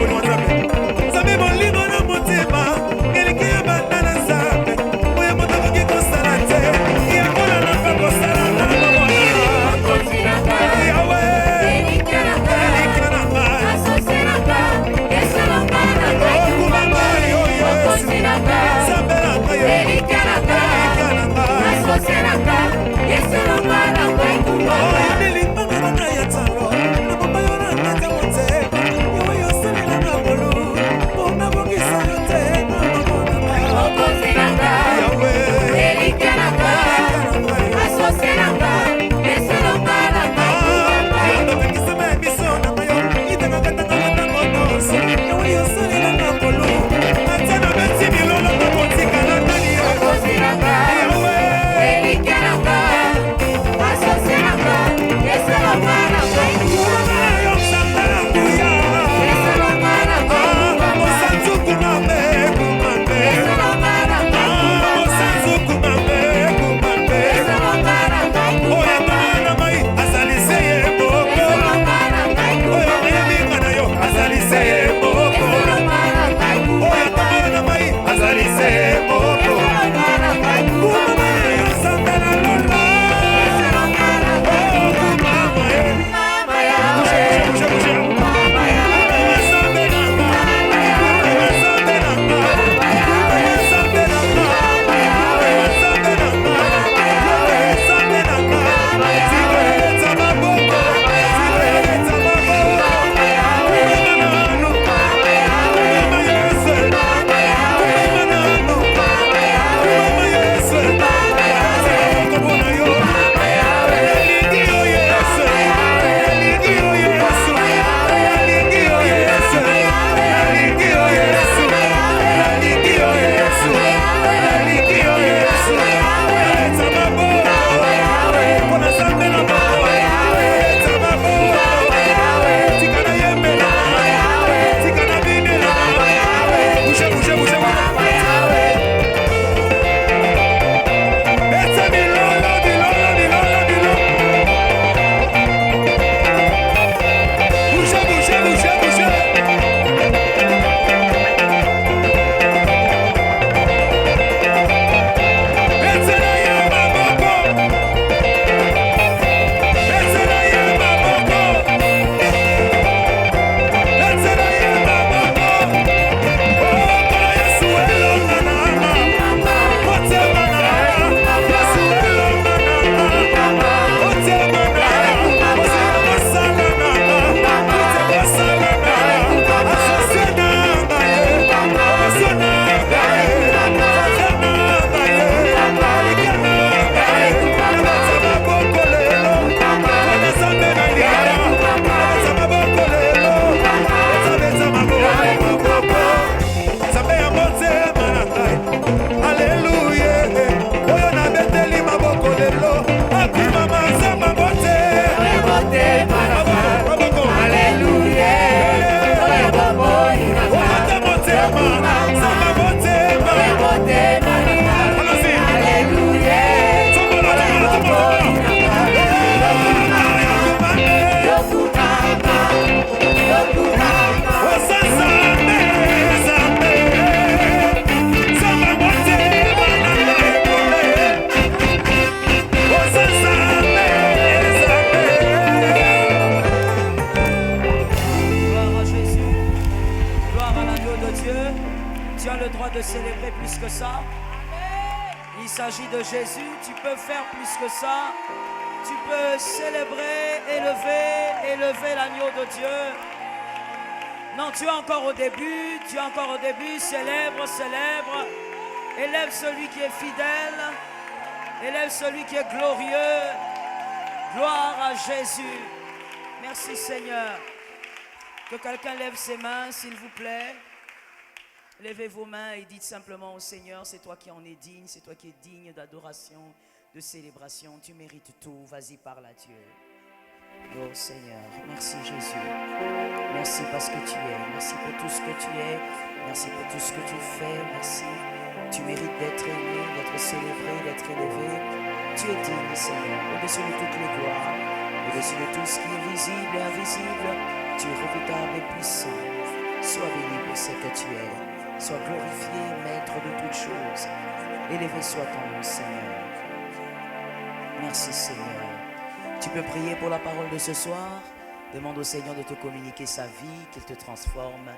voisine, Jésus, tu peux faire plus que ça. Tu peux célébrer, élever l'agneau de Dieu. Non, tu es encore au début, célèbre, célèbre. Élève celui qui est fidèle, élève celui qui est glorieux. Gloire à Jésus. Merci Seigneur. Que quelqu'un lève ses mains, s'il vous plaît. Levez vos mains et dites simplement au Seigneur, c'est toi qui en es digne, c'est toi qui es digne d'adoration, de célébration. Tu mérites tout, vas-y parle à Dieu. Oh Seigneur, merci Jésus. Merci parce que tu es, merci pour tout ce que tu es, merci pour tout ce que tu fais, merci. Tu mérites d'être aimé, d'être célébré, d'être élevé. Tu es digne Seigneur, au-dessus de toutes les gloires, au-dessus de tout ce qui est visible et invisible. Tu es redoutable et puissant. Sois béni pour ce que tu es. Sois glorifié, maître de toutes choses. Élevé soit ton nom, Seigneur. Merci, Seigneur. Tu peux prier pour la parole de ce soir. Demande au Seigneur de te communiquer sa vie, qu'il te transforme,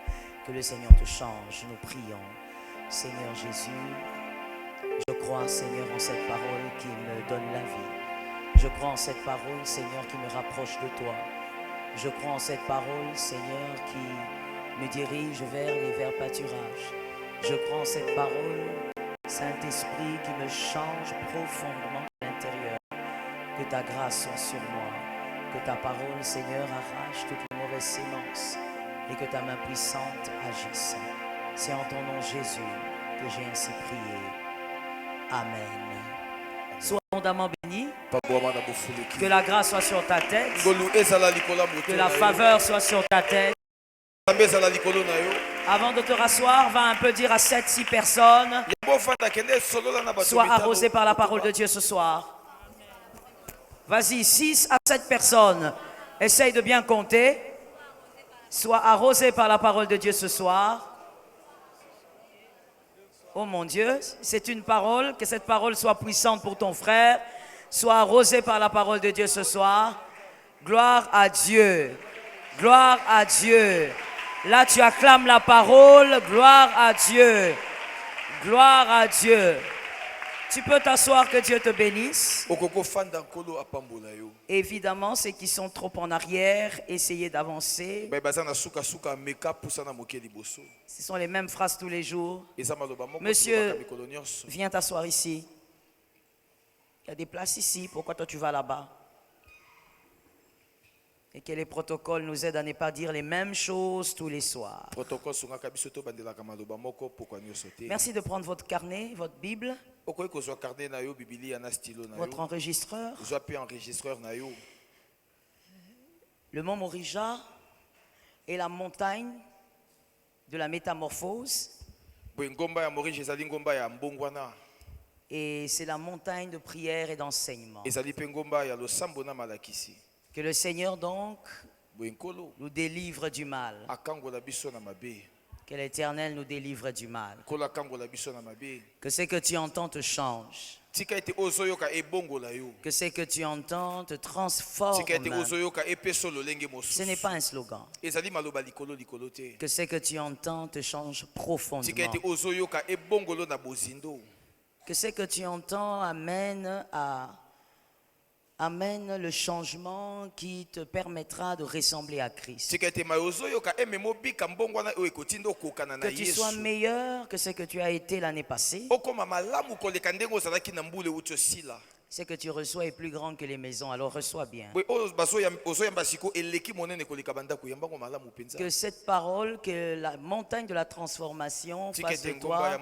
que le Seigneur te change. Nous prions. Seigneur Jésus, je crois, Seigneur, en cette parole qui me donne la vie. Je crois en cette parole, Seigneur, qui me rapproche de toi. Je crois en cette parole, Seigneur, qui me dirige vers les verts pâturages. Je crois en cette parole, Saint-Esprit, qui me change profondément à l'intérieur. Que ta grâce soit sur moi. Que ta parole, Seigneur, arrache toute mauvaise sémence. et que ta main puissante agisse. C'est en ton nom Jésus que j'ai ainsi prié. Amen. Sois abondamment béni. Que la grâce soit sur ta tête. Que la faveur soit sur ta tête. Avant de te rasseoir, va un peu dire à 7-6 personnes. Sois arrosé par la parole de Dieu ce soir. Vas-y, 6 à 7 personnes. Essaye de bien compter. Sois arrosé par la parole de Dieu ce soir. Oh mon Dieu, c'est une parole. Que cette parole soit puissante pour ton frère. Sois arrosé par la parole de Dieu ce soir. Gloire à Dieu. Gloire à Dieu. Là, tu acclames la parole. Gloire à Dieu. Gloire à Dieu. Tu peux t'asseoir, que Dieu te bénisse. Évidemment, ceux qui sont trop en arrière, essayez d'avancer. Ce sont les mêmes phrases tous les jours. Monsieur, viens t'asseoir ici. Il y a des places ici. Pourquoi toi tu vas là-bas? Et que les protocoles nous aident à ne pas dire les mêmes choses tous les soirs. Merci de prendre votre carnet, votre Bible, votre enregistreur. Le mont Morija est la montagne de la métamorphose. Et c'est la montagne de prière et d'enseignement. Que le Seigneur donc nous délivre du mal. Que l'Éternel nous délivre du mal. Que ce que tu entends te change. Que ce que tu entends te transforme. Ce n'est pas un slogan. Que ce que tu entends te change profondément. Que ce que tu entends amène le changement qui te permettra de ressembler à Christ. Que tu sois meilleur que ce que tu as été l'année passée. Ce que tu reçois est plus grand que les maisons, alors reçois bien. Que cette parole, que la montagne de la transformation fasse de toi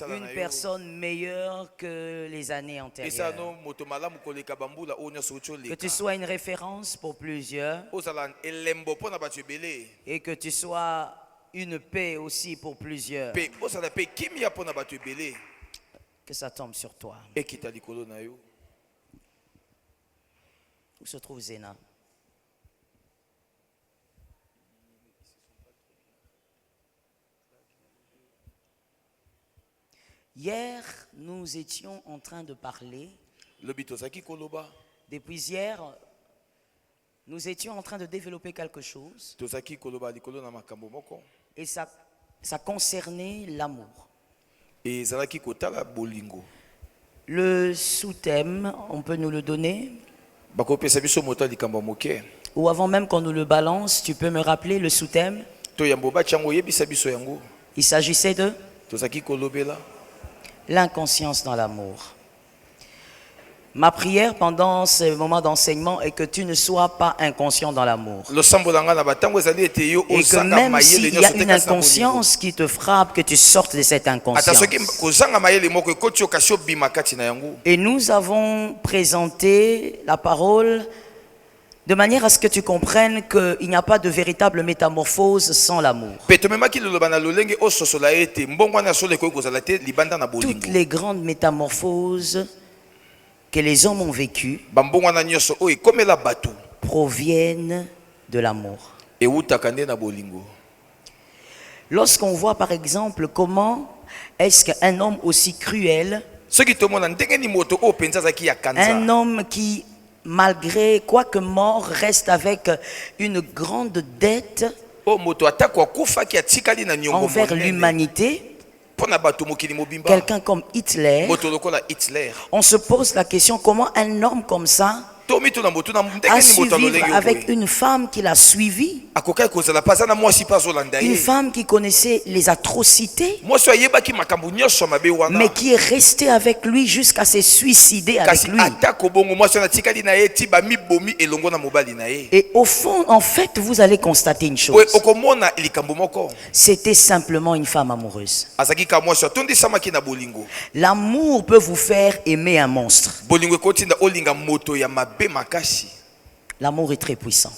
une personne meilleure que les années antérieures. Que tu sois une référence pour plusieurs. Et que tu sois une paix aussi pour plusieurs. Que ça tombe sur toi. Où se trouve Zéna? Hier, nous étions en train de parler. Depuis hier, nous étions en train de développer quelque chose. Et ça concernait l'amour. Le sous-thème, on peut nous le donner? Ou avant même qu'on nous le balance, tu peux me rappeler le sous-thème? Il s'agissait de l'inconscience dans l'amour. Ma prière pendant ce moment d'enseignement est que tu ne sois pas inconscient dans l'amour. Et que même s'il y a une inconscience qui te frappe, que tu sortes de cette inconscience. Et nous avons présenté la parole de manière à ce que tu comprennes qu'il n'y a pas de véritable métamorphose sans l'amour. Toutes les grandes métamorphoses que les hommes ont vécues proviennent de l'amour. Lorsqu'on voit par exemple comment est-ce qu'un homme aussi cruel, un homme qui malgré quoique mort reste avec une grande dette envers l'humanité, quelqu'un comme Hitler, on se pose la question comment un homme comme ça a su vivre avec une femme qui l'a suivi, une femme qui connaissait les atrocités, mais qui est restée avec lui jusqu'à se suicider avec lui. Et au fond, en fait, vous allez constater une chose. C'était simplement une femme amoureuse. L'amour peut vous faire aimer un monstre. L'amour est très puissant.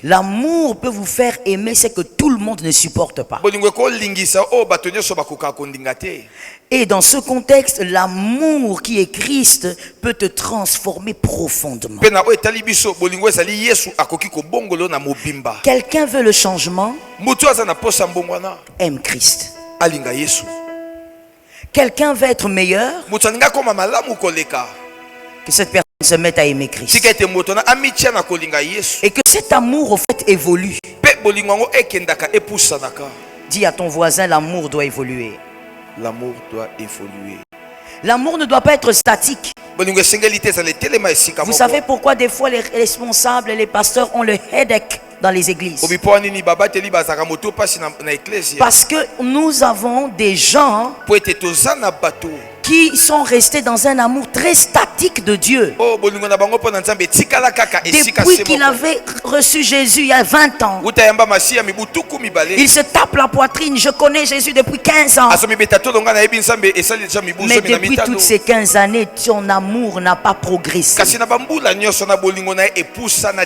L'amour peut vous faire aimer ce que tout le monde ne supporte pas. Et dans ce contexte, l'amour qui est Christ peut te transformer profondément. Quelqu'un veut le changement, aime Christ. Quelqu'un veut être meilleur, que cette personne se mette à aimer Christ. Et que cet amour, au fait, évolue. Dis à ton voisin, l'amour doit évoluer. L'amour doit évoluer. L'amour ne doit pas être statique. Vous savez pourquoi des fois les responsables et les pasteurs ont le headache dans les églises? Parce que nous avons des gens qui sont restés dans un amour très statique de Dieu. Depuis qu'il avait reçu Jésus il y a 20 ans, il se tape la poitrine. Je connais Jésus depuis 15 ans. Mais depuis toutes ces 15 années, ton amour n'a pas progressé.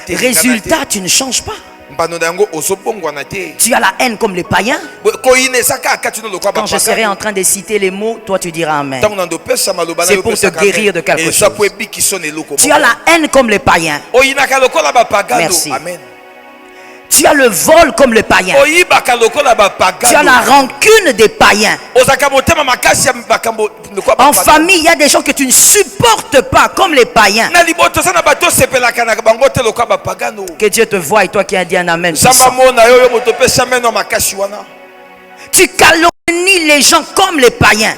Résultat, tu ne changes pas. Tu as la haine comme les païens. Quand je serai en train de citer les mots, toi tu diras amen. C'est pour te guérir de quelque chose. Tu as la haine comme les païens. Merci. Amen. Tu as le vol comme les païens. Tu as la rancune des païens. En famille, il y a des gens que tu ne supportes pas comme les païens. Que Dieu te voie et toi qui as dit un amen puissant. Tu calomnies les gens comme les païens.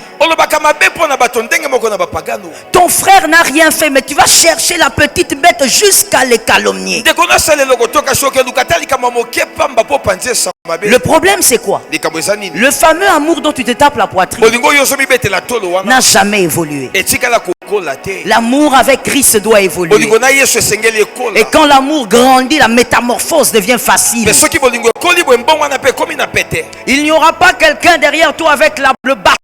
Ton frère n'a rien fait, mais tu vas chercher la petite bête jusqu'à les calomnier. Le problème c'est quoi? Le fameux amour dont tu te tapes la poitrine n'a jamais évolué. L'amour avec Christ doit évoluer. Et quand l'amour grandit, la métamorphose devient facile. Il n'y aura pas quelqu'un derrière toi avec le bâton.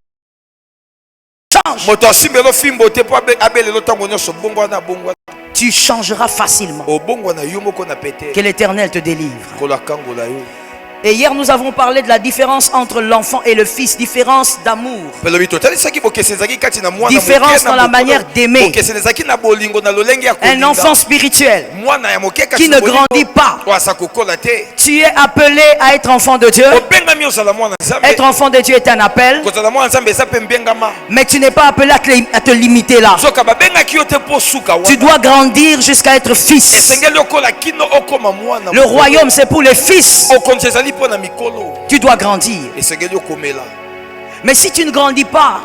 Tu changeras facilement. Que l'Éternel te délivre. Et hier nous avons parlé de la différence entre l'enfant et le fils. Différence d'amour. Différence dans la manière d'aimer. Un enfant spirituel qui ne grandit pas. Tu es appelé à être enfant de Dieu. Être enfant de Dieu est un appel. Mais tu n'es pas appelé à te limiter là. Tu dois grandir jusqu'à être fils. Le royaume c'est pour les fils. Tu dois grandir. Mais si tu ne grandis pas,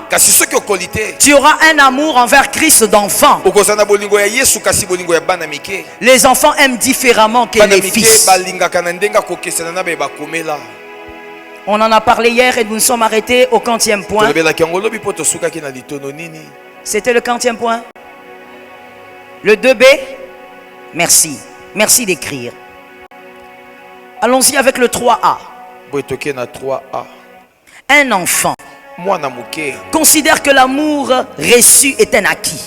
tu auras un amour envers Christ d'enfant. Les enfants aiment différemment que les fils. On en a parlé hier et nous nous sommes arrêtés au 40e point. C'était le 40e point. Le 2B. Merci. Merci d'écrire. Allons-y avec le 3A. Un enfant considère que l'amour reçu est un acquis.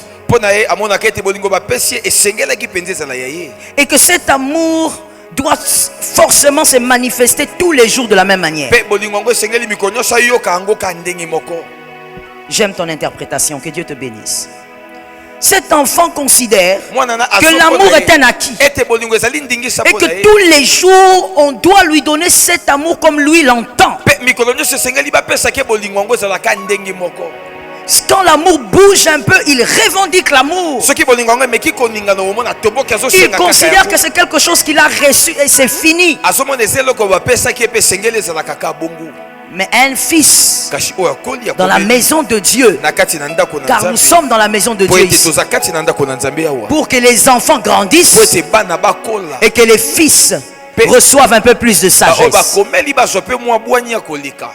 Et que cet amour doit forcément se manifester tous les jours de la même manière. J'aime ton interprétation, que Dieu te bénisse. Cet enfant considère que l'amour est un acquis et que tous les jours on doit lui donner cet amour comme lui l'entend. Quand l'amour bouge un peu, il revendique l'amour. Il considère que c'est quelque chose qu'il a reçu et c'est fini. mais un fils kasi oyo akoli dans la maison de Dieu. na kati na ndako na Car nous Nzambe sommes dans la maison de po Dieu ete ici. toza kati na ndako na Nzambe awa Pour que les enfants po grandissent ete bana bakola et que les fils reçoivent un peu plus de oyo sagesse. bakomeli bazwa mpe mwa bwani ya koleka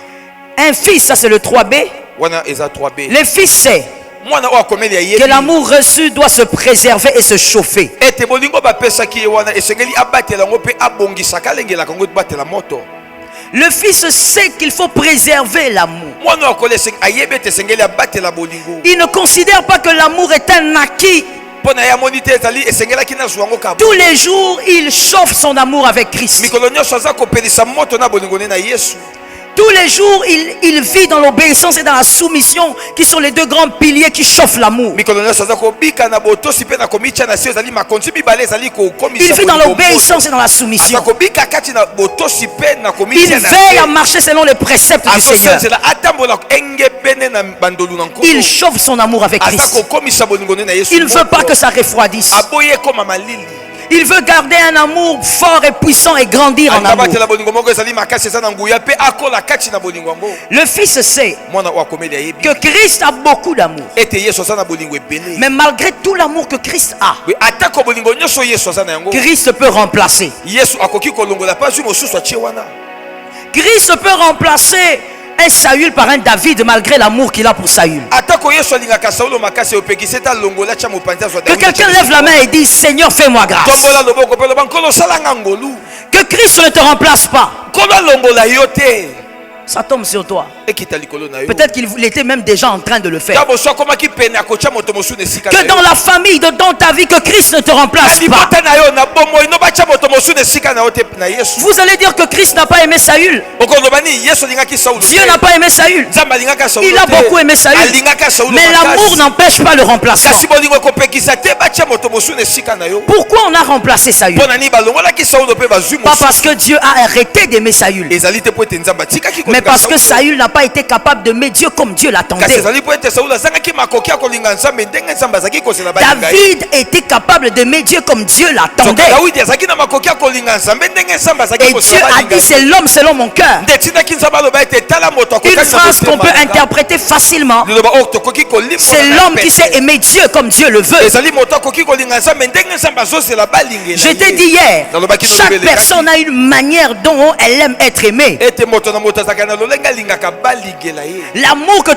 Un fils, ça c'est le 3B. wana eza 3B Le fils sait mwana oyo akomeli que ayebi l'amour reçu doit se préserver et se chauffer. ete bolingo bapesaki ye wana esengeli abatela yango mpe abongisaka alengelaka yango batela moto. Le fils sait qu'il faut préserver l'amour. mwana oyo akoli ayebi ete esengeli abatela bolingo Il ne considère pas que l'amour est un acquis. mpo na ye amoni te ezali esengelaki nazwa yango kabo Tous les jours, il chauffe son amour avec Christ. mikolo nyonso aza kopelisa moto na bolingo ne na Yesu. Tous les jours, il vit dans l'obéissance et dans la soumission, qui sont les deux grands piliers qui chauffent l'amour. mikolo nyonso aza kobika na botosi mpe na komitya na se ezali makonzi mibale ezali kokomisa Il vit dans bolingo l'obéissance et dans la aza soumission. kobika kati na botosi mpe na Il komitya na veille à se marcher selon les préceptes du Seigneur. azosenzela atambola engebene na bandolu na nkolo Il chauffe son amour avec aza Christ. kokomisa bolingo ne na Yesu. Il ne veut pas que ça refroidisse. aboyi ekoma malili Il veut garder un amour fort et puissant et grandir en amour. abatela bolingo moko ezali makasi eza na nguya mpe akola kati na bolingo yango. Le Fils sait mwana oyo akomeli ayebi que Christ a beaucoup d'amour. ete Yesu aza na bolingo ebele Mais malgré tout l'amour que Christ a, atako bolingo nyonso Yesu aza na yango Christ peut remplacer. Yesu akoki kolongola mpe azwi mosusu atie wana. Christ peut remplacer un Saül par un David malgré l'amour qu'il a pour Saül. atako Yesu alingaka Saulo makasi opekisi ete alongola atia mopanzi azwa Que quelqu'un lève la main et dise Seigneur, fais-moi grâce. tombola loboko mpe loba nkolo osalanga ngolu Que Christ ne te remplace pas. nkolo alongola yo te Ça tombe sur toi. ekita likolo na yo Peut-être qu'il était même déjà en train de le faire. ta boso akomaki pene akotia moto mosusu na esika na Que dans yo la famille, dans ta vie, que Christ ne te remplace pas. libota na yo na bomoi no batia moto mosusu na esika na yo te na Yesu Vous allez dire que Christ n'a pas aimé Saül. okoloba nini Yesu alingaki Saulo Dieu n'a pas aimé Saül. Nzambe alingaka Saulo Il a te. beaucoup aimé Saül. alingaka Saulo Mais l'amour makasi. n'empêche pas le remplacement. kasi bolingo ekopekisa te batia moto mosusu na esika na yo Pourquoi on a remplacé Saül? mpo na nini balongolaki Saulo mpe bazwi Pas mosusu parce que Dieu a arrêté d'aimer Saül, ezali te po ete Nzambe atikaki mais kolinga parce que Saulo. Saül n'a pas été capable d'aimer Dieu comme Dieu kasi l'attendait. ezali po ete Saulo azangaki makoki ya kolinga Nzambe ndenge Nzambe azalaki kozela balinga ye. David était capable d'aimer Dieu comme Dieu Soki l'attendait. Dawidi azalaki na makoki ya kolinga Nzambe ndenge Nzambe azalaki Et Dieu kozela a balinga dit c'est ye. l'homme selon mon cœur. nde tindaki Nzambe aloba ete tala moto Une akokani na phrase qu'on motema peut na nga. interpréter facilement. liloba oyo tokoki kolimba C'est na l'homme qui pete. sait aimer Dieu comme Dieu le veut. ezali moto akoki kolinga Nzambe ndenge Nzambe azozela balingela Je t'ai ye. dit hier, Nalobaki chaque nalobeli personne a une manière dont elle aime être aimée. ete moto na moto azalaka na lolenge alingaka balingela ye. L'amour que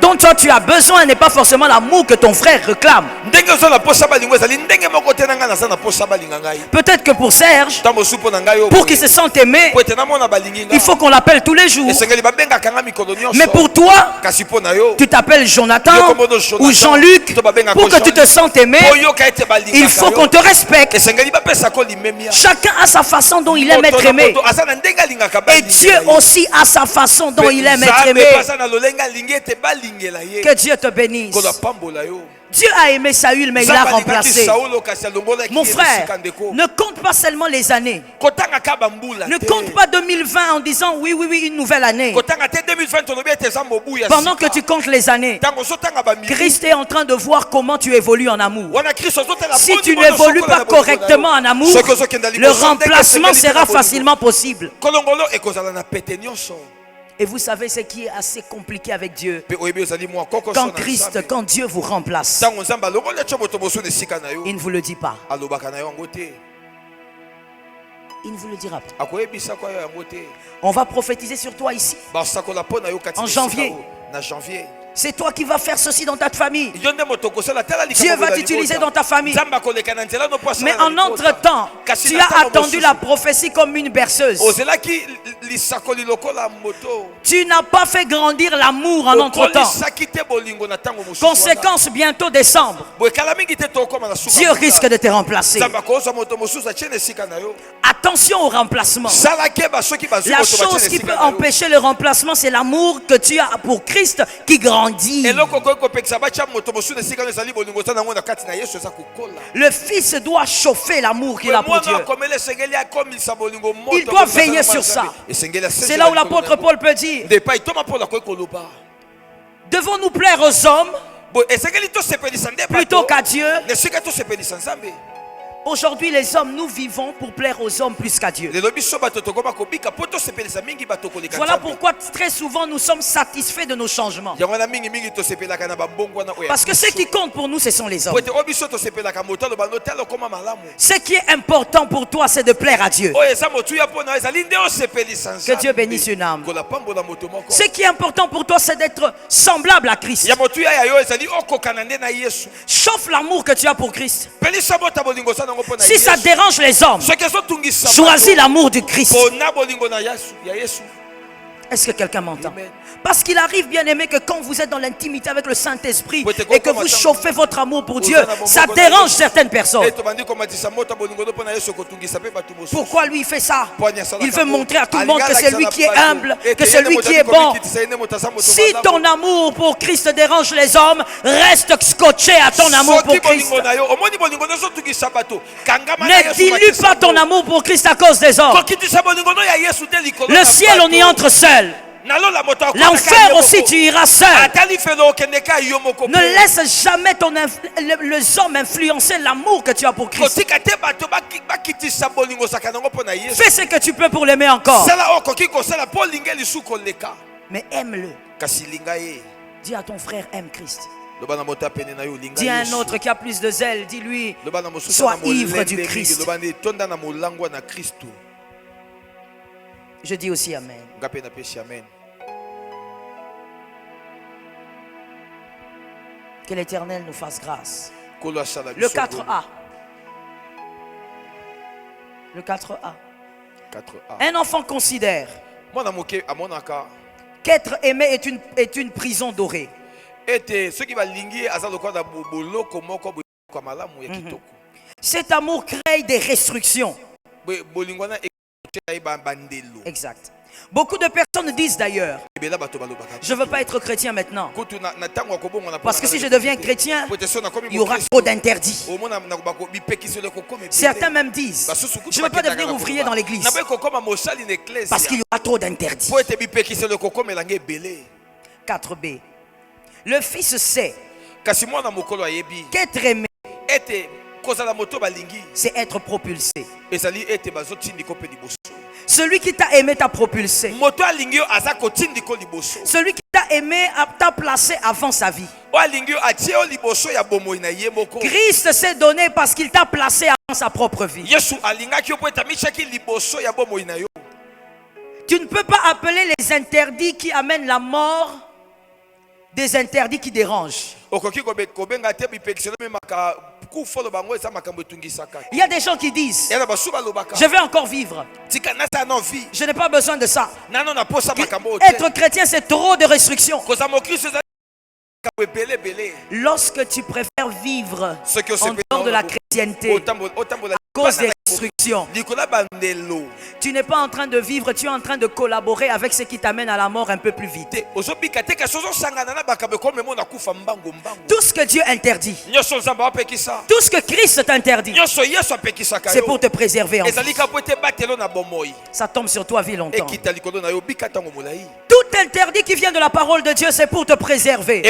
dont toi tu as besoin n'est pas forcément l'amour que ton frère réclame. ndenge oza na posa balingo ezali ndenge moko te na ngai naza na posa balinga ngai Peut-être que pour Serge, ntango mosusu mpo na ngai oyo pour qu'il se sente aimé, po ete namona balingi nga il faut qu'on l'appelle tous les jours. esengeli babengaka nga mikolo nyonso Mais pour toi, kasi mpo na yo tu t'appelles Jonathan ou Jean-Luc. Pour que tu te sentes aimé, oyoka ete balingaka il faut qu'on te respecte. esengeli bapesako limemia Chacun a sa façon dont il aime être aimé. aza na ndenge alingaka Et Dieu aussi a sa façon dont il aime être aimé. aza na lolenge alingi ete balingela ye Que Dieu te bénisse. kolo apambola yo. Dieu a aimé Saül, mais il l'a remplacé. Mon frère, ne compte pas seulement les années. Ne compte pas 2020 en disant oui, une nouvelle année. Pendant que tu comptes les années, Christ est en train de voir comment tu évolues en amour. Si tu n'évolues pas correctement en amour, le remplacement sera facilement possible. Et vous savez ce qui est assez compliqué avec Dieu. Quand Dieu vous remplace, il ne vous le dit pas. Il ne vous le dira pas. On va prophétiser sur toi ici. En janvier. C'est toi qui vas faire ceci dans ta famille. Dieu va t'utiliser dans ta famille. Mais en entre-temps, tu as attendu la prophétie comme une berceuse. Tu n'as pas fait grandir l'amour en entre-temps. Conséquence, bientôt décembre, Dieu risque de te remplacer. Attention au remplacement. La chose qui peut empêcher le remplacement, c'est l'amour que tu as pour Christ qui grandit. Le Fils doit chauffer l'amour qu'il a pour Dieu. Il doit veiller sur ça. C'est là où l'apôtre Paul peut dire: devons-nous plaire aux hommes plutôt qu'à Dieu? Aujourd'hui, les hommes, nous vivons pour plaire aux hommes plus qu'à Dieu. Voilà pourquoi très souvent nous sommes satisfaits de nos changements. Parce que ce qui compte pour nous, ce sont les hommes. Ce qui est important pour toi, c'est de plaire à Dieu. Que Dieu bénisse une âme. Ce qui est important pour toi, c'est d'être semblable à Christ. Chauffe l'amour que tu as pour Christ. Si ça dérange les hommes, choisis l'amour du Christ. Est-ce que quelqu'un m'entend? Parce qu'il arrive, bien aimé, que quand vous êtes dans l'intimité avec le Saint-Esprit et que vous chauffez votre amour pour Dieu, ça dérange certaines personnes. Pourquoi lui il fait ça? Il veut montrer à tout le monde que c'est lui qui est humble, que c'est lui qui est bon. Si ton amour pour Christ dérange les hommes, reste scotché à ton amour pour Christ. Ne dilue pas ton amour pour Christ à cause des hommes. Le ciel, on y entre seul. L'enfer aussi, tu iras seul. Ne laisse jamais les hommes influencer l'amour que tu as pour Christ. Fais ce que tu peux pour l'aimer encore. Mais aime-le. Dis à ton frère, aime Christ. Dis à un autre qui a plus de zèle, dis-lui, sois ivre du Christ. Je dis aussi Amen. Que l'Éternel nous fasse grâce. Le 4A. Le 4A. Un enfant considère qu'être aimé est une prison dorée. Cet amour crée des restrictions. Exact. Beaucoup de personnes disent d'ailleurs, je ne veux pas être chrétien maintenant, parce que si je deviens chrétien, il y aura trop d'interdits. Certains même disent, je ne veux pas devenir ouvrier dans l'église, parce qu'il y aura trop d'interdits. 4B. Le fils sait qu'être aimé, c'est être propulsé. Celui qui t'a aimé t'a propulsé. Celui qui t'a aimé t'a placé avant sa vie. Christ s'est donné parce qu'il t'a placé avant sa propre vie. Tu ne peux pas appeler les interdits qui amènent la mort des interdits qui dérangent. Il y a des gens qui disent, je vais encore vivre. Je n'ai pas besoin de ça. Être chrétien, c'est trop de restrictions. Lorsque tu préfères vivre en dehors de la chrétienté à cause des restrictions, tu n'es pas en train de vivre, tu es en train de collaborer avec ce qui t'amène à la mort un peu plus vite. Tout ce que Dieu interdit, tout ce que Christ t'interdit, c'est pour te préserver en vie. Ça tombe sur toi, vie longtemps. Tout interdit qui vient de la parole de Dieu, c'est pour te préserver.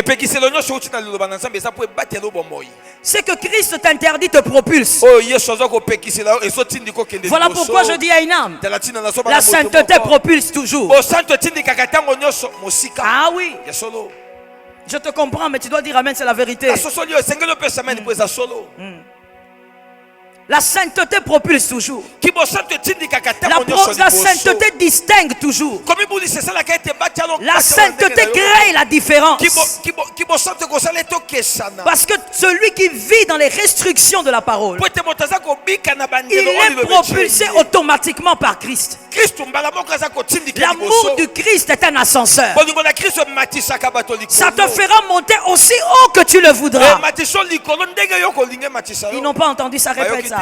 Ce que Christ t'interdit te propulse. Voilà pourquoi je dis à une âme, la sainteté propulse toujours. Ah oui, je te comprends, mais tu dois dire Amen, c'est la vérité. La sainteté propulse toujours. La sainteté distingue toujours. La sainteté crée la différence. Parce que celui qui vit dans les restrictions de la parole, il est propulsé automatiquement par Christ. L'amour du Christ est un ascenseur. Ça te fera monter aussi haut que tu le voudras. Ils n'ont pas entendu ça, répète ça.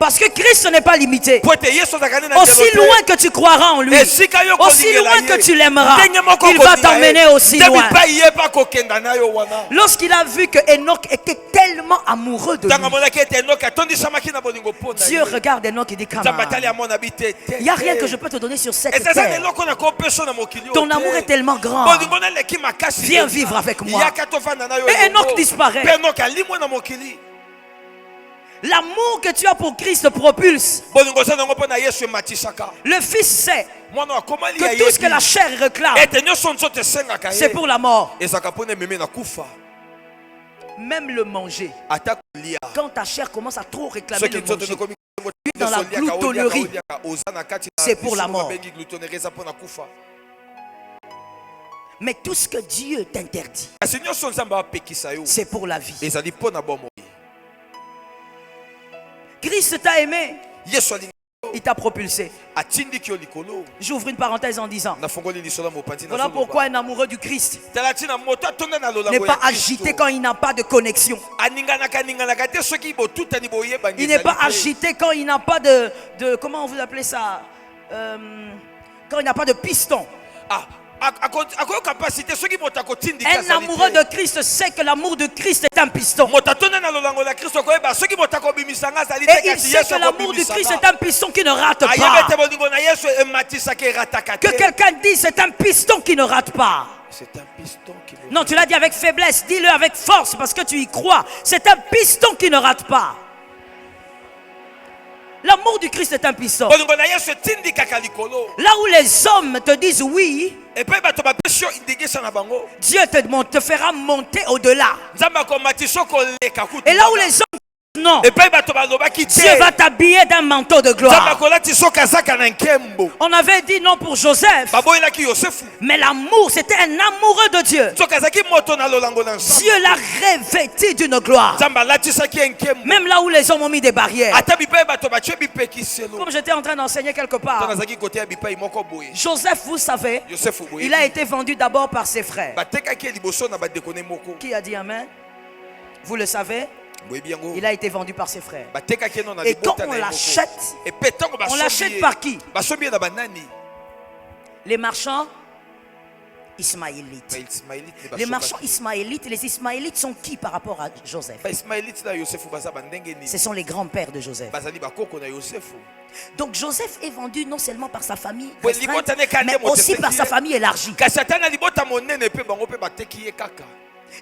Parce que Christ n'est pas limité. po ete Yesu azalaka na Aussi nzela te. loin que tu croiras en lui, Esika yo aussi kolingela loin ye. que tu l'aimeras, Ndenge moko il va kolinga ye. t'emmener aussi Nde loin. bipai ye pa kokenda na yo wana. Lorsqu'il a vu que Enoch était tellement amoureux de Ntango lui, amonaki ete Enoki atondisamaki na bolingo mpo na Dieu ye. regarde Enoch et dit, Nzambe atali il amona bi te te. n'y a rien que je peux te donner sur cette Eza za terre. eloko na kopesa na mokili oyo Ton te. amour est tellement grand. Bolingo naleki makasi. Viens vivre avec moi. Yaka tovanda na yo Et elongo. Enoch disparaît. Mpe Enoki alimwe na mokili. L'amour que tu as pour Christ te propulse. Bolingo za nango mpo na Yesu ematisaka. Le Fils sait Mwana akomali que tout ce que la chair réclame, ete nyonso nzoto esengaka ye. c'est pour la mort. ezalaka mpona ememe na kufa. Même le manger. Ata kolia. Quand ta chair commence à trop réclamer Soki le nzoto manger, ekomi dans la gloutonnerie, oza na kati na c'est pour la lisunga mort. babengi gloutonnerie eza mpona kufa. mais tout ce que Dieu t'interdit, kasi nyonso nzambe apekisa yo c'est pour la vie. ezali mpona bomoi. Christ t'a aimé, Yesu alingi il t'a propulsé. atindiki yo likolo. J'ouvre une parenthèse en disant, nafongoli lisola mopanzi voilà pourquoi un amoureux du Christ tala ntina moto atonda na n'est lolango pas ya agité Kristo. quand il n'a pas de connexion. aninganaka te soki botutani boyebani Il n'est pas ezali te. agité quand il n'a pas de comment vous appelez ça, quand il n'a pas de piston. Ah, akoyoka mpasi te soki moto akotindika Un azali amoureux te. de Christ sait que l'amour de Christ est un piston. moto atonda na lolango la Kristo koyeba soki moto akobimisanga azali Et te il kasi sait Yesu que l'amour du Christ est un piston qui ne rate ayebe pas. te bolingo na Yesu ematisaka erataka te. Que quelqu'un dise c'est un piston qui ne rate pas. C'est un piston qui me... Non, tu l'as dit avec faiblesse, dis-le avec force parce que tu y crois. C'est un piston qui ne rate pas. L'amour du Christ est un piston. bolingo na Yesu etindikaka likolo. Là où les hommes te disent oui, epai bato bapesi yo indingisa na bango Dieu te fera monter au-delà. nzambe akomatisa yo koleka kutu. Et là où les hommes disent non, epai bato balobaki te Dieu va t'habiller d'un manteau de nzambe gloire. akolatisa yo kazaka na nkembo. On avait dit non pour Joseph, baboyelaki Yosefu mais l'amour, c'était un amoureux de Dieu. soki azalaki moto na lolango na nzambe Dieu l'a revêti d'une gloire. nzambe alatisaki ye nkembo. Même là où les hommes ont mis des barrières. ata bipai bato batie bipekiselo. Comme j'étais en train d'enseigner quelque ntango part, azalaki kote ya bipai moko boye Joseph, vous savez, Yosefu boye il a été vendu d'abord par ses frères. batekaki ye liboso na badekone moko Qui a dit amen? Vous le savez, boyebi yango il a été vendu par ses frères. batekaki ye no na Et quand libota on na ye moko. l'achète, epe ntango on l'achète par qui? basombi ye na banani Les marchands ismaélites. baismaélite ne Les basomba marchands te. ismaélites, les ismaélites sont qui par rapport à Joseph? baismaélite na Yosefu baza bandenge nini Ce sont les grands-pères de Joseph. bazali bakoko na Yosefu. Donc Joseph est vendu non seulement par sa famille, Ouais, restreinte, libota ne kande mais moto aussi par seki sa ye. famille élargie. kasi ata na libota monene mpe bango mpe bateki ye kaka.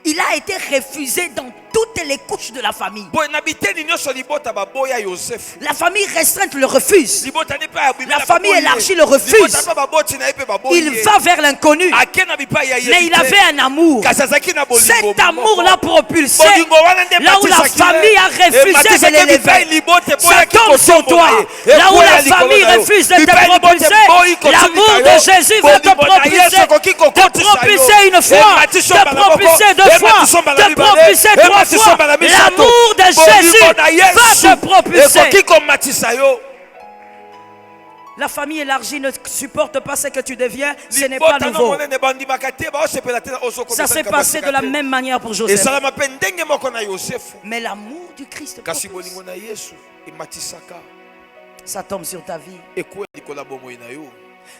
Il a été refusé dans toutes les couches de la famille. boye na biteni nyonso libota baboya Yosefu. La famille restreinte le refuse. libota ne mpe abimela La famille baboyi ye. élargie le refuse. libota mpe baboti na ye mpe baboyi Il ye. va vers l'inconnu. ake na bipai ya Mais il avait un amour. kasi azalaki na bolingo Cet amour moko. l'a propulsé. bolingo wana nde Là où la ematisaki ye. famille a refusé Ematisaki de l'élever. bipai libote Ça boyaki tombe sur kotombola toi. ye. Là où Ekwela la likolo famille na yo. refuse de te Bipai libote propulser, boyi kotindika l'amour yo. de Jésus va te Bolingo na propulser. Yesu akoki kokotisa Te yo. propulser une fois. Ematisio Te mbala moko. propulser deux fois. Ematisio mbala Te mibale. propulser trois Ematisio fois. mbala misato. L'amour de Bolingo Jésus na Yesu va te propulser. ekoki komatisa yo. La famille élargie ne supporte pas ce que tu deviens. Ce n'est pas Libota no nouveau. monene bandimaka te baosepela te na oso Ça komisa s'est likambo passé ya de la sika te. même manière pour Joseph. esalama mpe ndenge moko na Yosefu. Mais l'amour du Christ, kasi propulse. bolingo na Yesu ematisaka Ça tombe sur ta vie. ekwela likolo ya bomoi na yo.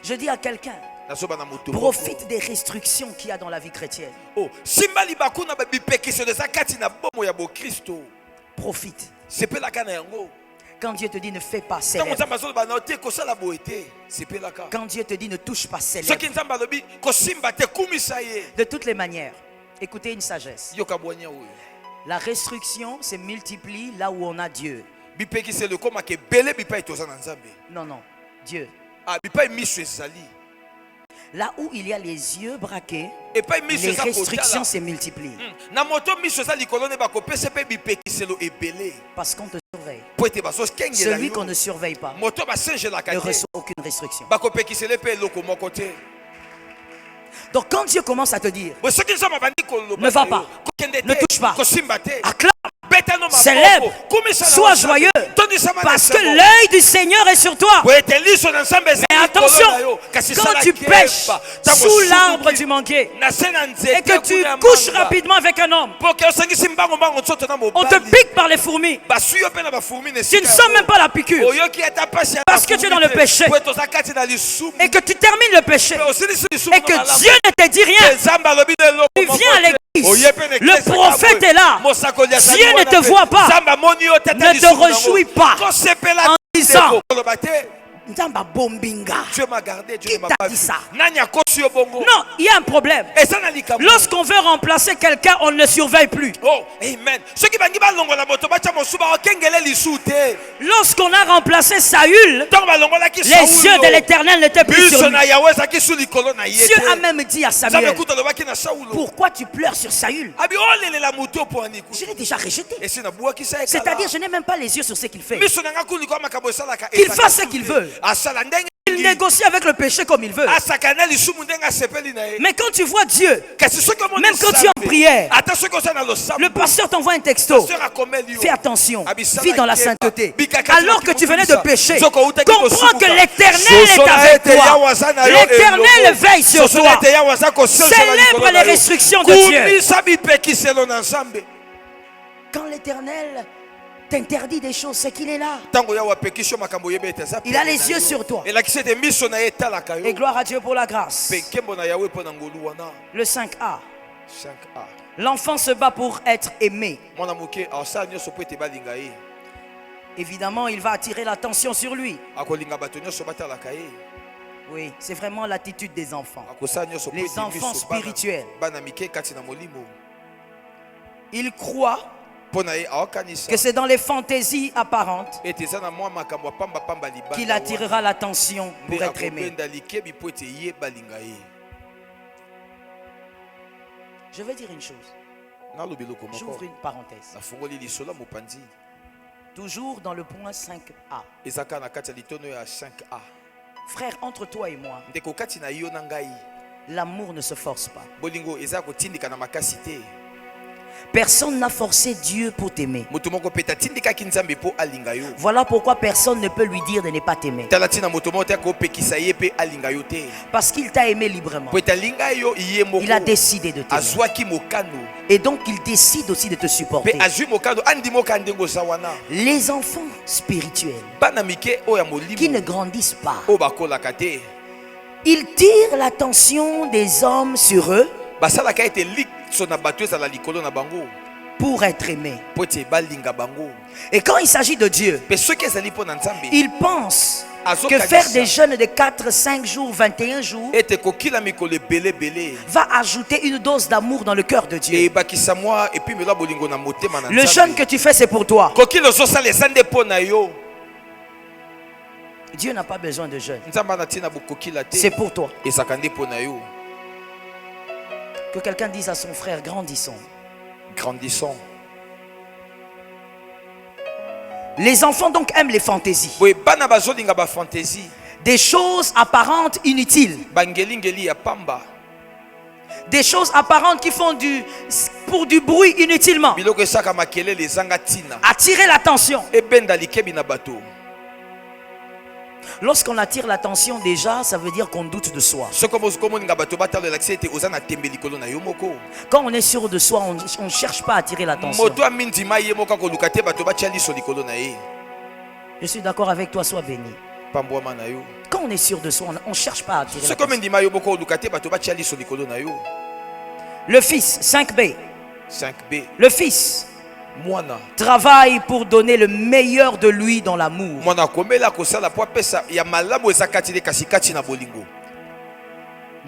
Je dis à quelqu'un, nazoba na moto moko. profite des restrictions qu'il y a dans la vie chrétienne. Oh, simba libaku na bipekiselo eza kati na bomo ya bokristo. Profite. sepelaka na yango. Quand Dieu te dit ne fais pas ntango célèbre. nzambe azoloba na yo te kosala boye te sepelaka. Quand Dieu te dit ne touche pas célèbre. soki nzambe alobi kosimba te kumisa ye. De toutes les manières, écoutez une sagesse. yoka bwanya oyo. La restriction se multiplie là où on a Dieu. bipekiselo ekomaka ebele bipai toza na nzambe. Non, non, Dieu. bipai miso ezali. Là où il y a les yeux braqués, epai miso les eza restrictions kotala. se multiplient. na moto miso eza likolo ne bakopesa mpe bipekiselo ebele Parce qu'on te surveille. po ete bazokengela Celui qu'on yo. ne surveille pas moto basengelaka ne te reçoit aucune restriction. bakopekisele mpe eloko moko te. Donc quand Dieu commence à te dire, boye soki nzambe abandi koloba Ne va na yo, pas. kokende Ne touche pas. kosimba te acclame, célèbre, sois joyeux, parce que l'œil du Seigneur est sur toi. Mais attention, quand tu pêches sous l'arbre du manguier et que tu couches rapidement avec un homme, on te pique par les fourmis. Tu ne sens même pas la piqûre parce que tu es dans le péché et que tu termines le péché et que Dieu ne te dit rien. Tu viens à l'église, le prophète est là, Dieu ne te voit pas, ne te réjouis pas en disant Dieu m'a gardé, Dieu ne m'a pas vu. Non, il y a un problème. Lorsqu'on veut remplacer quelqu'un, on ne le surveille plus. Oh, amen. Lorsqu'on a remplacé Saül, les yeux de l'Éternel n'étaient plus sur lui. Dieu a même dit à Samuel, pourquoi tu pleures sur Saül? Je l'ai déjà rejeté. C'est-à-dire, je n'ai même pas les yeux sur ce qu'il fait. Qu'il fasse ce qu'il veut. Il négocie avec le péché comme il veut. Mais quand tu vois Dieu, même quand tu es en prière, le pasteur t'envoie un texto. Fais attention, vis dans la sainteté. Alors que tu venais de pécher, comprends que l'Éternel est avec toi. L'Éternel veille sur toi. Célèbre les restrictions de Dieu. Quand l'Éternel t'interdit des choses, c'est qu'il est là. Il a les yeux sur toi. Et gloire à Dieu pour la grâce. Le 5A. L'enfant se bat pour être aimé. Évidemment, il va attirer l'attention sur lui. Oui, c'est vraiment l'attitude des enfants. Les enfants spirituels. Ils croient que c'est dans les fantaisies apparentes qu'il attirera l'attention pour être aimé. Je vais dire une chose. J'ouvre une parenthèse. Toujours dans le point 5A. Frère, entre toi et moi, l'amour ne se force pas. Personne n'a forcé Dieu pour t'aimer. Voilà pourquoi personne ne peut lui dire de ne pas t'aimer. Parce qu'il t'a aimé librement. Il a décidé de t'aimer. Et donc il décide aussi de te supporter. Les enfants spirituels qui ne grandissent pas, ils tirent l'attention des hommes sur eux pour être aimé. Et quand il s'agit de Dieu, il pense que faire des jeûnes de 4, 5 jours, 21 jours va ajouter une dose d'amour dans le cœur de Dieu. Le jeûne que tu fais, c'est pour toi. Dieu n'a pas besoin de jeûne. C'est pour toi. Que quelqu'un dise à son frère, grandissons. Grandissons. Les enfants donc aiment les fantaisies. Des choses apparentes inutiles. Des choses apparentes qui font pour du bruit inutilement. Attirer l'attention. Lorsqu'on attire l'attention, déjà, ça veut dire qu'on doute de soi. Quand on est sûr de soi, on ne cherche pas à attirer l'attention. Je suis d'accord avec toi, sois béni. Quand on est sûr de soi, on ne cherche pas à attirer l'attention. Le fils, 5B. Le fils travaille pour donner le meilleur de lui dans l'amour.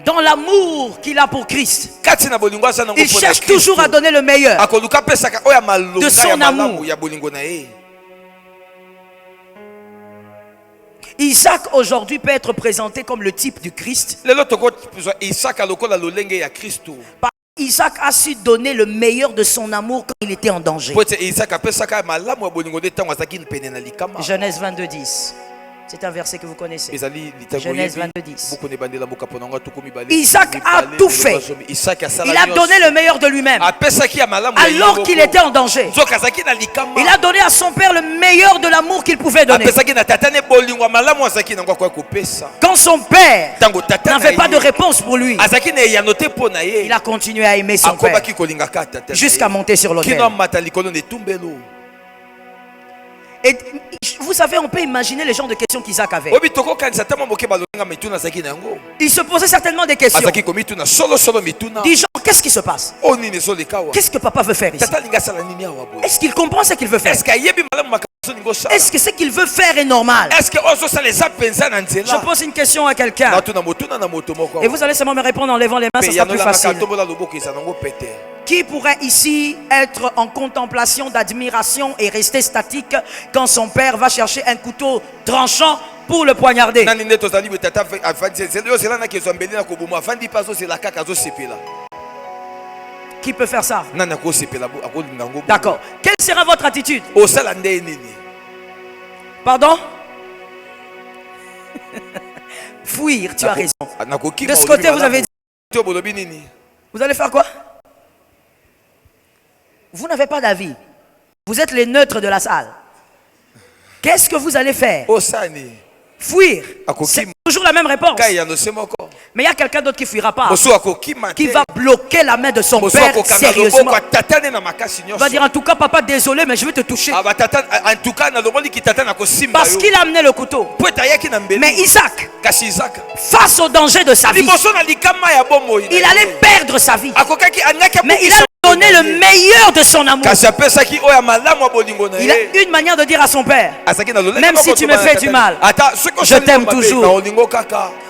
Dans l'amour qu'il a pour Christ, il cherche toujours à donner le meilleur de son amour. Isaac aujourd'hui peut être présenté comme le type du Christ. Isaac a su donner le meilleur de son amour quand il était en danger. Genèse 22, 10. C'est un verset que vous connaissez. ezali Genèse 22:10. Isaac Isaac a tout fait. Il a donné le meilleur de lui-même. Alors qu'il était en danger. Il a donné à son père le meilleur de l'amour qu'il pouvait donner. Quand son père n'avait pas de réponse pour lui, il a continué à aimer son père jusqu'à monter sur l'autel. Et vous savez, on peut imaginer les genres de questions qu'Isaac avait. Il se posait certainement des questions. Dis genre, qu'est-ce qui se passe? Qu'est-ce que papa veut faire ici? Est-ce qu'il comprend ce qu'il veut faire? Est-ce que ce qu'il veut faire est normal? Je pose une question à quelqu'un. Et vous allez seulement me répondre en levant les mains, ça sera plus facile. Qui pourrait ici être en contemplation d'admiration et rester statique quand son père va chercher un couteau tranchant pour le poignarder? Qui peut faire ça? D'accord. Quelle sera votre attitude? Pardon? Fuir, tu as raison. De ce côté, vous avez dit. Vous allez faire quoi? Vous n'avez pas d'avis. Vous êtes les neutres de la salle. Qu'est-ce que vous allez faire? Fuir. C'est toujours la même réponse. Mais il y a quelqu'un d'autre qui ne fuira pas. Qui va bloquer la main de son père sérieusement. Il va dire en tout cas, papa, désolé, mais je vais te toucher. Parce qu'il a amené le couteau. Mais Isaac, face au danger de sa vie, il allait perdre sa vie. Mais il a donné le meilleur de son amour. Il a une manière de dire à son père, même si tu me fais du mal, je t'aime toujours.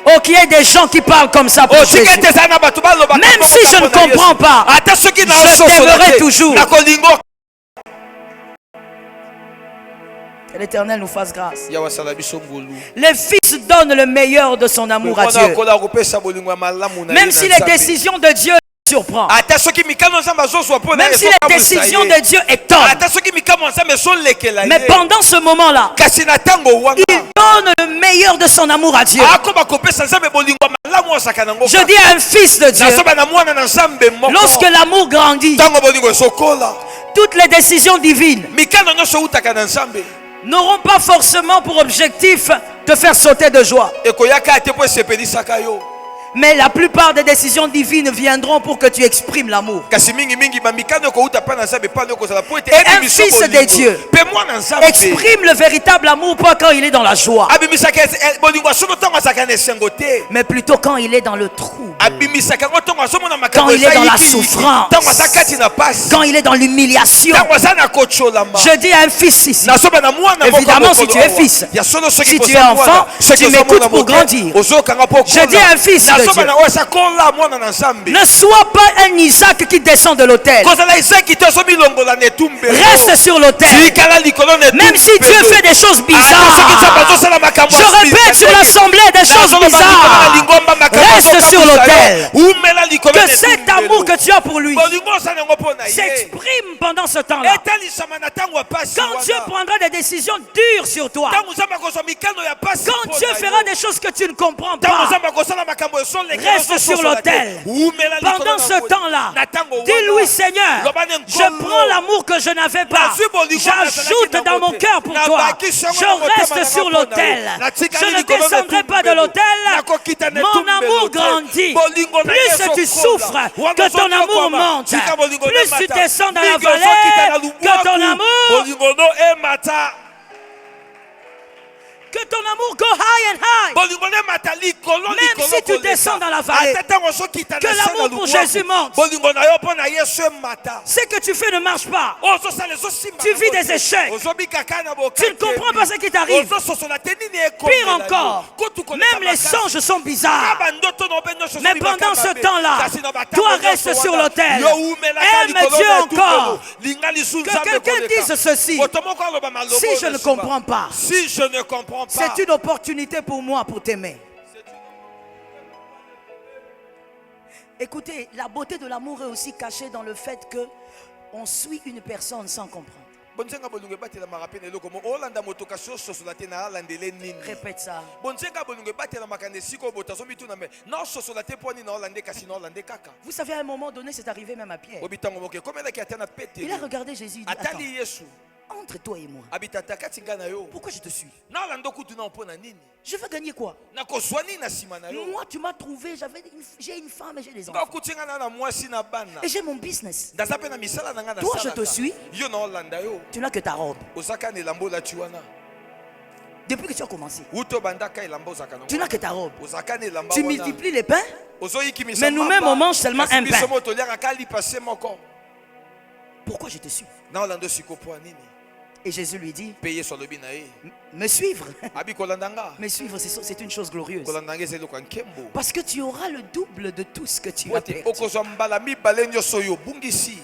Oh, qu'il y ait des gens qui parlent comme ça pour Jésus. Même si je ne comprends pas, je t'aimerai toujours. Que l'Éternel nous fasse grâce. Les fils donnent le meilleur de son amour à Dieu. Même si les décisions de Dieu surprend. Même si la décision de Dieu est tort. Mais pendant ce moment-là, il donne le meilleur de son amour à Dieu. Je dis à un fils de Dieu, lorsque l'amour grandit, toutes les décisions divines n'auront pas forcément pour objectif de faire sauter de joie. Mais la plupart des décisions divines viendront pour que tu exprimes l'amour. Et un fils de Dieu exprime le véritable amour pas quand il est dans la joie, mais plutôt quand il est dans le trouble, quand il est dans la souffrance, quand il est dans l'humiliation. Je dis à un fils ici, évidemment si tu es fils, si tu es enfant, tu m'écoutes pour grandir. Je dis à un fils de Dieu, ne sois pas un Isaac qui descend de l'autel. Reste sur l'autel. Même si Dieu fait des choses bizarres, je répète sur l'assemblée des choses bizarres, reste sur l'autel. Que cet amour que tu as pour lui s'exprime pendant ce temps-là. Quand Dieu prendra des décisions dures sur toi, quand Dieu fera des choses que tu ne comprends pas, reste sur l'autel. Pendant ce temps-là, dis-lui, Seigneur, je prends l'amour que je n'avais pas, j'ajoute dans mon cœur pour toi, je reste sur l'autel, je ne descendrai pas de l'autel. Mon amour grandit. Plus tu souffres, que ton amour monte. Plus tu descends dans la vallée, que ton amour, que ton amour go high and high. Même si tu descends dans la vallée, que l'amour pour Jésus monte. Ce que tu fais ne marche pas. Tu vis des échecs. Tu ne comprends pas ce qui t'arrive. Pire encore, même les songes sont bizarres. Mais pendant ce temps-là, toi reste sur l'autel. Aime Dieu encore. Que quelqu'un dise ceci: si je ne comprends pas, c'est une opportunité pour moi pour t'aimer. Écoutez, la beauté de l'amour est aussi cachée dans le fait que on suit une personne sans comprendre. bonzenga bolunge batela marapene loko mo olanda motoka soso la te na landele nini. Répète ça. Bonzenga bolunge batela makande siko botazo mituna me na soso la te poni na olande kasi na olande kaka. Vous savez, à un moment donné, c'est arrivé même à Pierre. Obitango moke comme la ki atana pete. Il a regardé Jésus. Il dit, attends, Atali Yesu. entre toi et moi, Abitata katinga na yo. pourquoi je te suis? Na olando kutu na opona nini. Je veux gagner quoi? Na kozwani na sima na yo. Moi, tu m'as trouvé, j'ai une femme et j'ai des enfants. Nga kutinga na mwasi na bana. Et j'ai mon business. Daza pe na misala na nga na Toi, sala. je te suis. Yo na olanda yo. Tu n'as que ta robe. Osaka ne lambo la tuana. Depuis que tu as commencé, Uto bandaka elambo osaka no. tu n'as que ta robe. Osaka ne lamba Tu wana. multiplies les pains, Ozoyiki mais nous-mêmes, on mange seulement un pain. Biso moto liaka kali passe moko. Pourquoi je te suis? Na olando siko po nini. Et Jésus lui dit, Payer sur le binae. me suivre. Abi kolandanga. Me suivre, c'est une chose glorieuse. Kolandanga c'est le kwankembo. Parce que tu auras le double de tout ce que tu as Bote perdu. okozwa mbala mibale nyoso yo bungisi.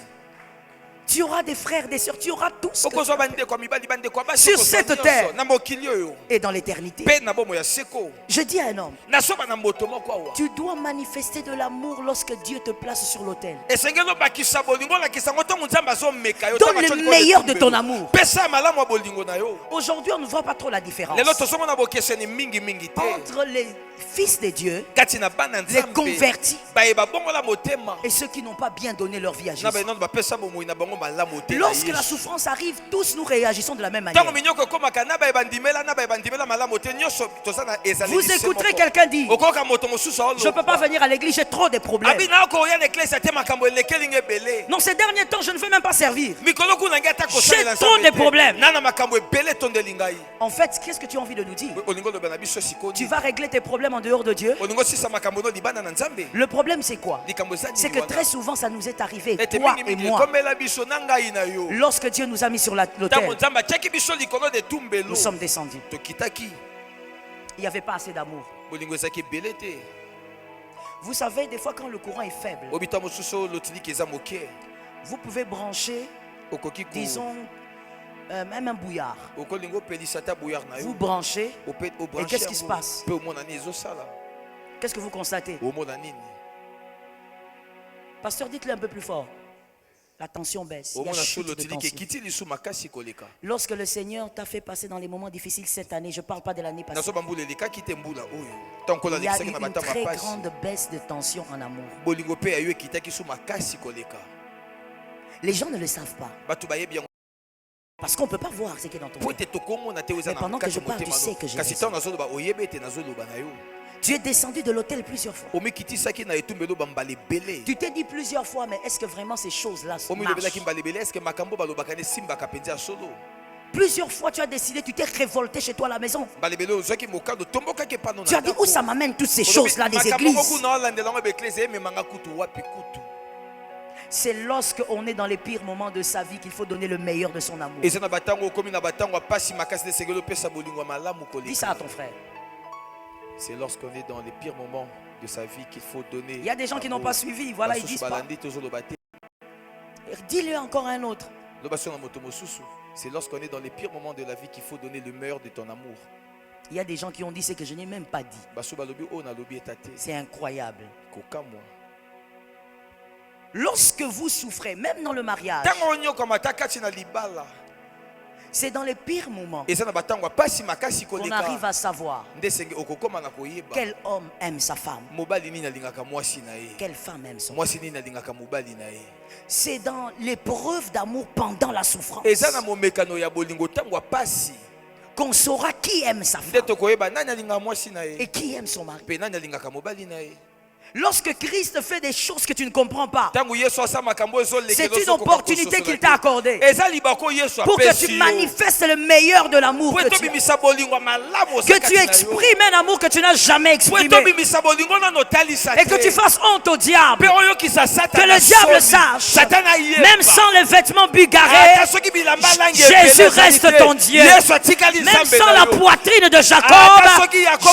Tu auras des frères, des sœurs, tu auras tout ce que tu Okozwa as bande perdu. kwa mibali bande kwa basi. Sur cette terre Na mokili yo. et dans l'éternité. Pe na bomo ya seko. Je dis à un homme, Na soba na moto moko wa. tu dois manifester de l'amour lorsque Dieu te place sur l'autel. Esengelo bakisa bolingo la kisango to nzamba zo meka yo. Donne le meilleur de ton amour. Pesa malamu bolingo na yo. Aujourd'hui, on ne voit pas trop la différence Lelo to somo na bokeseni mingi mingi te. entre les fils de Dieu, Kati na bana les nzambe. convertis, Ba eba bongo la motema. et ceux qui n'ont pas bien donné leur vie à Na ba Jésus. non ba pesa bomo na bango malamu te. Lorsque la souffrance arrive, tous nous réagissons de la même manière. Tango minyoko komaka na ba ebandimela na ba ebandimela malamu te nyoso tozana ezali. Vous écouterez quelqu'un dire, Okoka moto mosusu olo. je ne peux pas venir à l'église, j'ai trop de problèmes. Abi na ko ya l'église te makambo elekeli ngebele. Non, ces derniers temps, je ne veux même pas servir. Mikolo kuna ngata ko J'ai trop de problèmes. Nana makambo ebele tondeli ngai. En fait, qu'est-ce que tu as envie de nous dire? Olingo lo bana biso sikoni. Tu vas régler tes problèmes en dehors de Dieu? Olingo sisa makambo no libana na nzambe. Le problème, c'est quoi? Likambo zani. C'est que très souvent, ça nous est arrivé, Ete toi mingi et mingi moi, komela biso na ngai na yo. lorsque Dieu nous a mis sur Tango l'autel, nzamba cheki biso likolo de tumbelo. nous sommes descendus. Tokitaki. Il n'y avait pas assez d'amour. Bolingo ezaki ebele te. Vous savez, des fois, quand le courant est faible, Obita mosusu lotili keza moke. vous pouvez brancher, Okoki ko. disons, même un bouillard. Okolingo pelisa ta bouillard na Vous yo. branchez, Et qu'est-ce qui se passe? Pe omona ni ezosala. qu'est-ce que vous constatez? Omona nini? Pasteur, dites-le un peu plus fort. La tension baisse. Il y a Omona chute solo de tili ke tension. kiti lisu makasi koleka. Lorsque le Seigneur t'a fait passer dans les moments difficiles cette année, je ne parle pas de l'année passée, Naso bambula leka kite mbula oyo. Tanko la il y a lekisaki eu na une bata très mapasi. grande baisse de tension en amour. Bolingo pe ayo kitaki su makasi koleka. Les gens ne le savent pas. Batu bayebi yango. Parce qu'on ne peut pas voir ce qui est dans ton Po cœur. te tokomona te oza Mais na pendant que kati je parle, motema tu sais no. que j'ai Kasi raison. tango nazo ba oyebe te nazo loba na yo. Tu es descendu de l'autel plusieurs fois. Omi kitisaki na etumbelo bambale bele. Tu t'es dit plusieurs fois, mais est-ce que vraiment ces choses-là Omi marchent? lobelaki mbale bele est-ce que makambo balobaka ne simbaka penza solo. Plusieurs fois, tu as décidé, tu t'es révolté chez toi à la maison. Mbale bele ozaki mokando tomboka ke pano na. Tu as dit, où ça m'amène toutes ces choses-là des églises? C'est lorsqu'on est dans les pires moments de sa vie qu'il faut donner le meilleur de son amour. Dis ça à ton frère. C'est lorsqu'on est dans les pires moments de sa vie qu'il faut donner. Il y a des gens qui n'ont pas suivi, voilà, ils disent pas. Dis-le encore à un autre. C'est lorsqu'on est dans les pires moments de la vie qu'il faut donner le meilleur de ton amour. Il y a des gens qui ont dit ce que je n'ai même pas dit. C'est incroyable. Lorsque vous souffrez, même dans le mariage, c'est dans les pires moments qu'on arrive à savoir quel homme aime sa femme, quelle femme aime son mari. C'est dans l'épreuve d'amour pendant la souffrance qu'on saura qui aime sa femme et qui aime son mari. Lorsque Christ fait des choses que tu ne comprends pas, c'est une opportunité qu'il t'a accordée pour que tu manifestes le meilleur de l'amour que tu as. Que tu exprimes un amour que tu n'as jamais exprimé. Et que tu fasses honte au diable. Que le diable sache, même sans les vêtements bigarrés, Jésus reste ton Dieu. Même sans la poitrine de Jacob,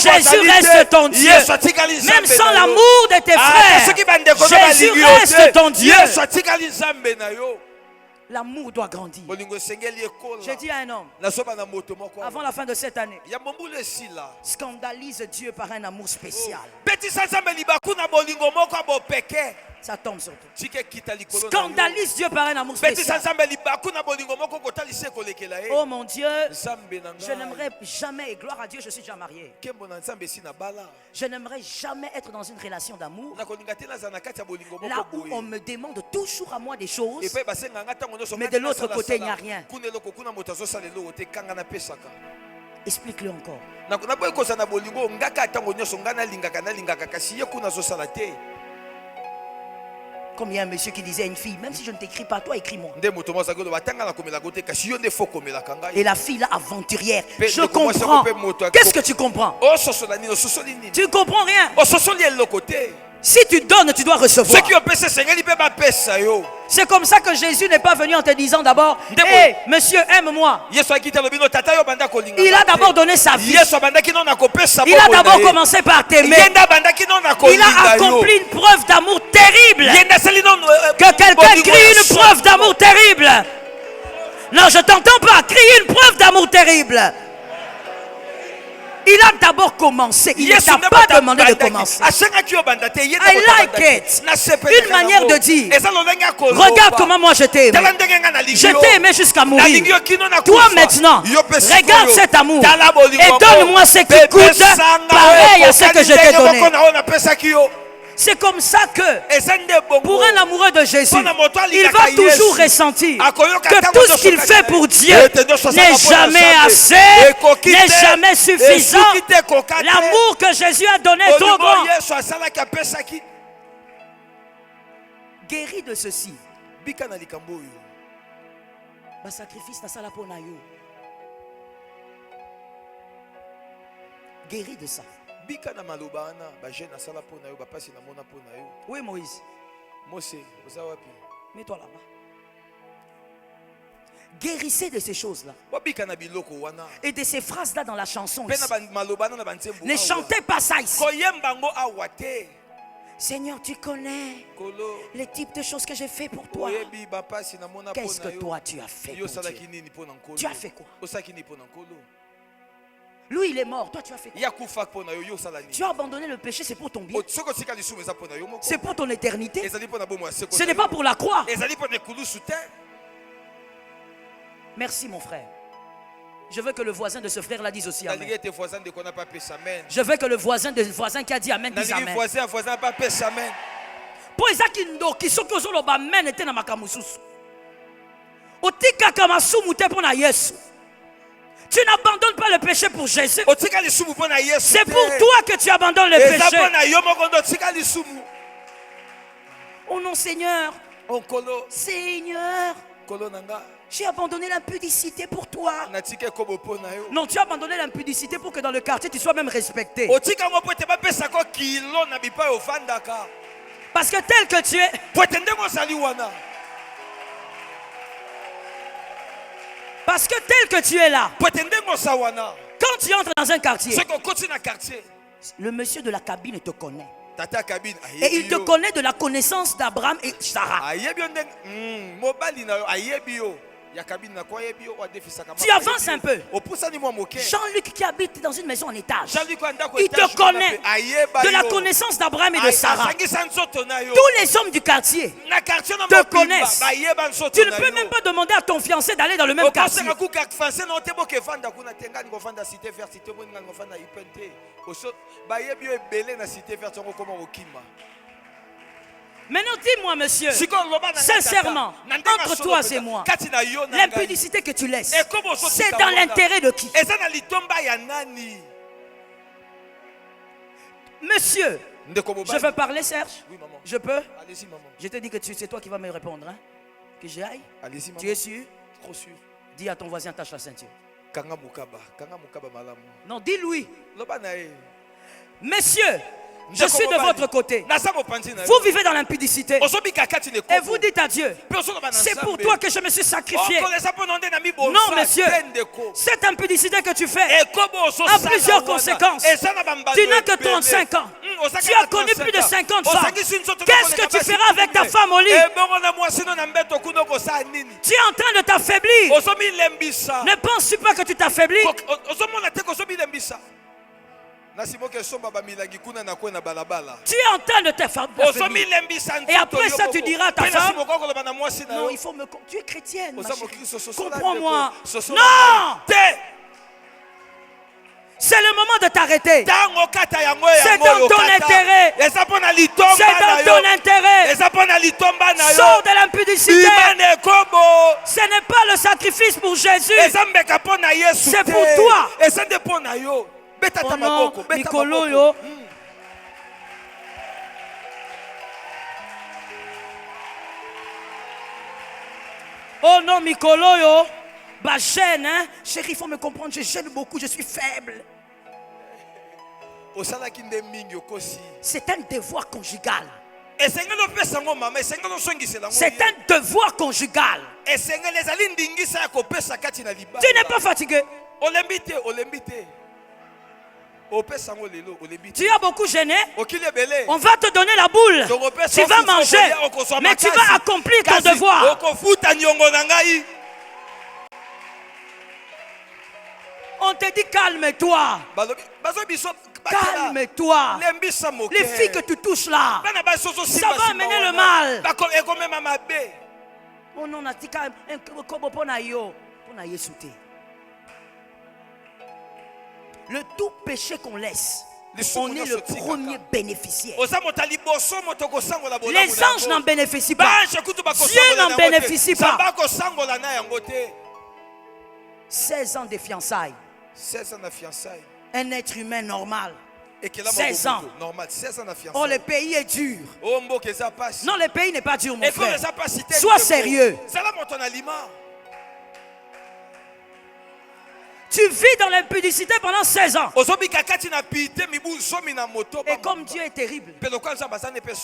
Jésus reste ton Dieu. Même sans l'amour de tes frères, Jésus reste ton Dieu. L'amour doit grandir. J'ai dit à un homme, avant la fin de cette année, scandalise Dieu par un amour spécial. ça tombe sur toi. tika kita likolo na yo. Scandalise Dieu par un amour Betisa spécial. nzambe libaku na bolingo moko kotalisa kolekela ye. Oh mon Dieu, Nzambe na je ngai. n'aimerais jamais, et gloire à Dieu, je suis déjà marié. Kembo na nzambe si na bala. Je n'aimerais jamais être dans une relation d'amour Na kolinga te na zana kati ya bolingo là moko où boye. on me demande toujours à moi des choses. Et puis basenga nga tango nyonso. Mais de l'autre côté, il n'y a rien. Kuna loko kuna moto azosalelo te kanga na pesaka. Explique-le encore. Na boye koza na bolingo ngaka tango nyonso nga na lingaka kasi ye kuna azosala te. Comme il y a un monsieur qui disait à une fille, même si je ne t'écris pas, toi écris-moi. Nde moto mo zakolo batanga na komela kote kasi yo nde fo komela kanga. Et la fille là, aventurière, Pe- je de commencer comprends. à couper moto- Qu'est-ce que tu comprends? Oh sosola nino sosoli nini. Tu ne comprends rien. Oh sosoli el lokote. Si tu donnes, tu dois recevoir. Ce qui ont pesa sengeli pe ba pesa yo. C'est comme ça que Jésus n'est pas venu en te disant d'abord, Ndebo. hé, monsieur, aime-moi. Yesu akita lobino tata yo banda kolinga. Il a d'abord donné sa vie. Yesu banda kino na kopesa. Il a d'abord commencé par t'aimer. Yenda banda kino na Il kolinga a yo. accompli une preuve d'amour terrible. Yenda selino Que quelqu'un crie une preuve d'amour terrible. Non, je t'entends pas. Crie une preuve d'amour terrible. Il a d'abord commencé. Il ne t'a pas demandé de commencer. I like it. Une manière de dire. Regarde comment moi je t'ai aimé. Je t'ai aimé jusqu'à mourir. Toi maintenant, regarde cet amour et donne-moi ce qui coûte pareil à ce que je t'ai donné. C'est comme ça que pour un amoureux de Jésus, il va toujours ressentir que tout ce qu'il fait pour Dieu n'est jamais assez, n'est jamais suffisant. L'amour que Jésus a donné est trop grand. Guéri de ceci. Ba sacrifice na sala pona yo. Guéri de ça. Oui, Moïse. Mets-toi là-bas. Guérissez de ces choses-là. Et de ces phrases-là dans la chanson. Ici. Ne chantez pas ça ici. Seigneur, tu connais les types de choses que j'ai fait pour toi. Qu'est-ce que toi tu as fait pour Dieu? Tu as fait quoi? Lui, il est mort. Toi, tu as fait quoi? Tu as abandonné le péché, c'est pour ton bien. C'est pour ton éternité. Ce n'est pas pour la croix. Merci, mon frère. Je veux que le voisin de ce frère-là dise aussi amen. Je veux que le voisin qui a dit amen dise amen. Pour Isaac qui sont que zolo ba men était na makamususu. Otika kamasumu te pona Yesu. Tu n'abandonnes pas le péché pour Jésus. C'est pour toi que tu abandonnes le péché. Oh non, Seigneur. Seigneur. J'ai abandonné l'impudicité pour toi. Non, tu as abandonné l'impudicité pour que dans le quartier tu sois même respecté. Parce que tel que tu es. Parce que tel que tu es là. Quand tu entres dans un quartier, le monsieur de la cabine te connaît. Et il te connaît de la connaissance d'Abraham et Sarah. Tu avances un peu. Jean-Luc qui habite dans une maison en étage, il te connaît de la connaissance d'Abraham et de Sarah. Tous les hommes du quartier te connaissent. Tu ne peux même pas demander à ton fiancé d'aller dans le même quartier. Maintenant dis-moi monsieur, sincèrement, entre toi et moi, l'impudicité que tu laisses, c'est dans l'intérêt de qui? Monsieur, je veux parler Serge? Oui, maman. Je peux? Allez-y, maman. Je te dis que c'est toi qui vas me répondre. Hein? Que j'y aille? Allez-y, maman. Tu es sûr? Trop sûr. Dis à ton voisin, tâche la ceinture. Kanga mukaba malamu. Non, dis-lui. Loba na e. Messieurs, je suis de votre côté. Vous vivez dans l'impudicité. Et vous dites à Dieu, c'est pour toi que je me suis sacrifié. Non, monsieur, cette impudicité que tu fais a plusieurs conséquences. Tu n'as que 35 ans. Tu as connu plus de 50 femmes. Qu'est-ce que tu feras avec ta femme au lit? Tu es en train de t'affaiblir. Ne penses-tu pas que tu t'affaiblis? Tu es en train de te faire. Et après ça, tu diras à ta femme, non, il faut me. Tu es chrétienne. ma chérie. Comprends-moi. Non! C'est le moment de t'arrêter. C'est dans ton intérêt. C'est dans ton intérêt. Sors de l'impudicité. Ce n'est pas le sacrifice pour Jésus. C'est pour toi. Oh non, Mikolo yo. Oh non, Mikolo yo. Bah gêne, hein. Chérie, il faut me comprendre, je gêne beaucoup, je suis faible. C'est un devoir conjugal. C'est un devoir conjugal. Tu n'es pas fatigué. Tu as beaucoup gêné. On va te donner la boule. Tu vas manger. Mais tu vas accomplir ton devoir. On te dit calme-toi. Calme-toi. Les filles que tu touches là, ça va amener le mal. Oh non, le tout péché qu'on laisse, on est le premier bénéficiaire. Les anges n'en bénéficient pas. Dieu n'en bénéficie pas. 16 ans de fiançailles. 16 ans de fiançailles. Un être humain normal. 16 ans. Normal, 16 ans de fiançailles. Oh, le pays est dur. Non, le pays n'est pas dur, mon frère. Sois sérieux. Tu vis dans l'impudicité pendant 16 ans. Et comme Dieu est terrible,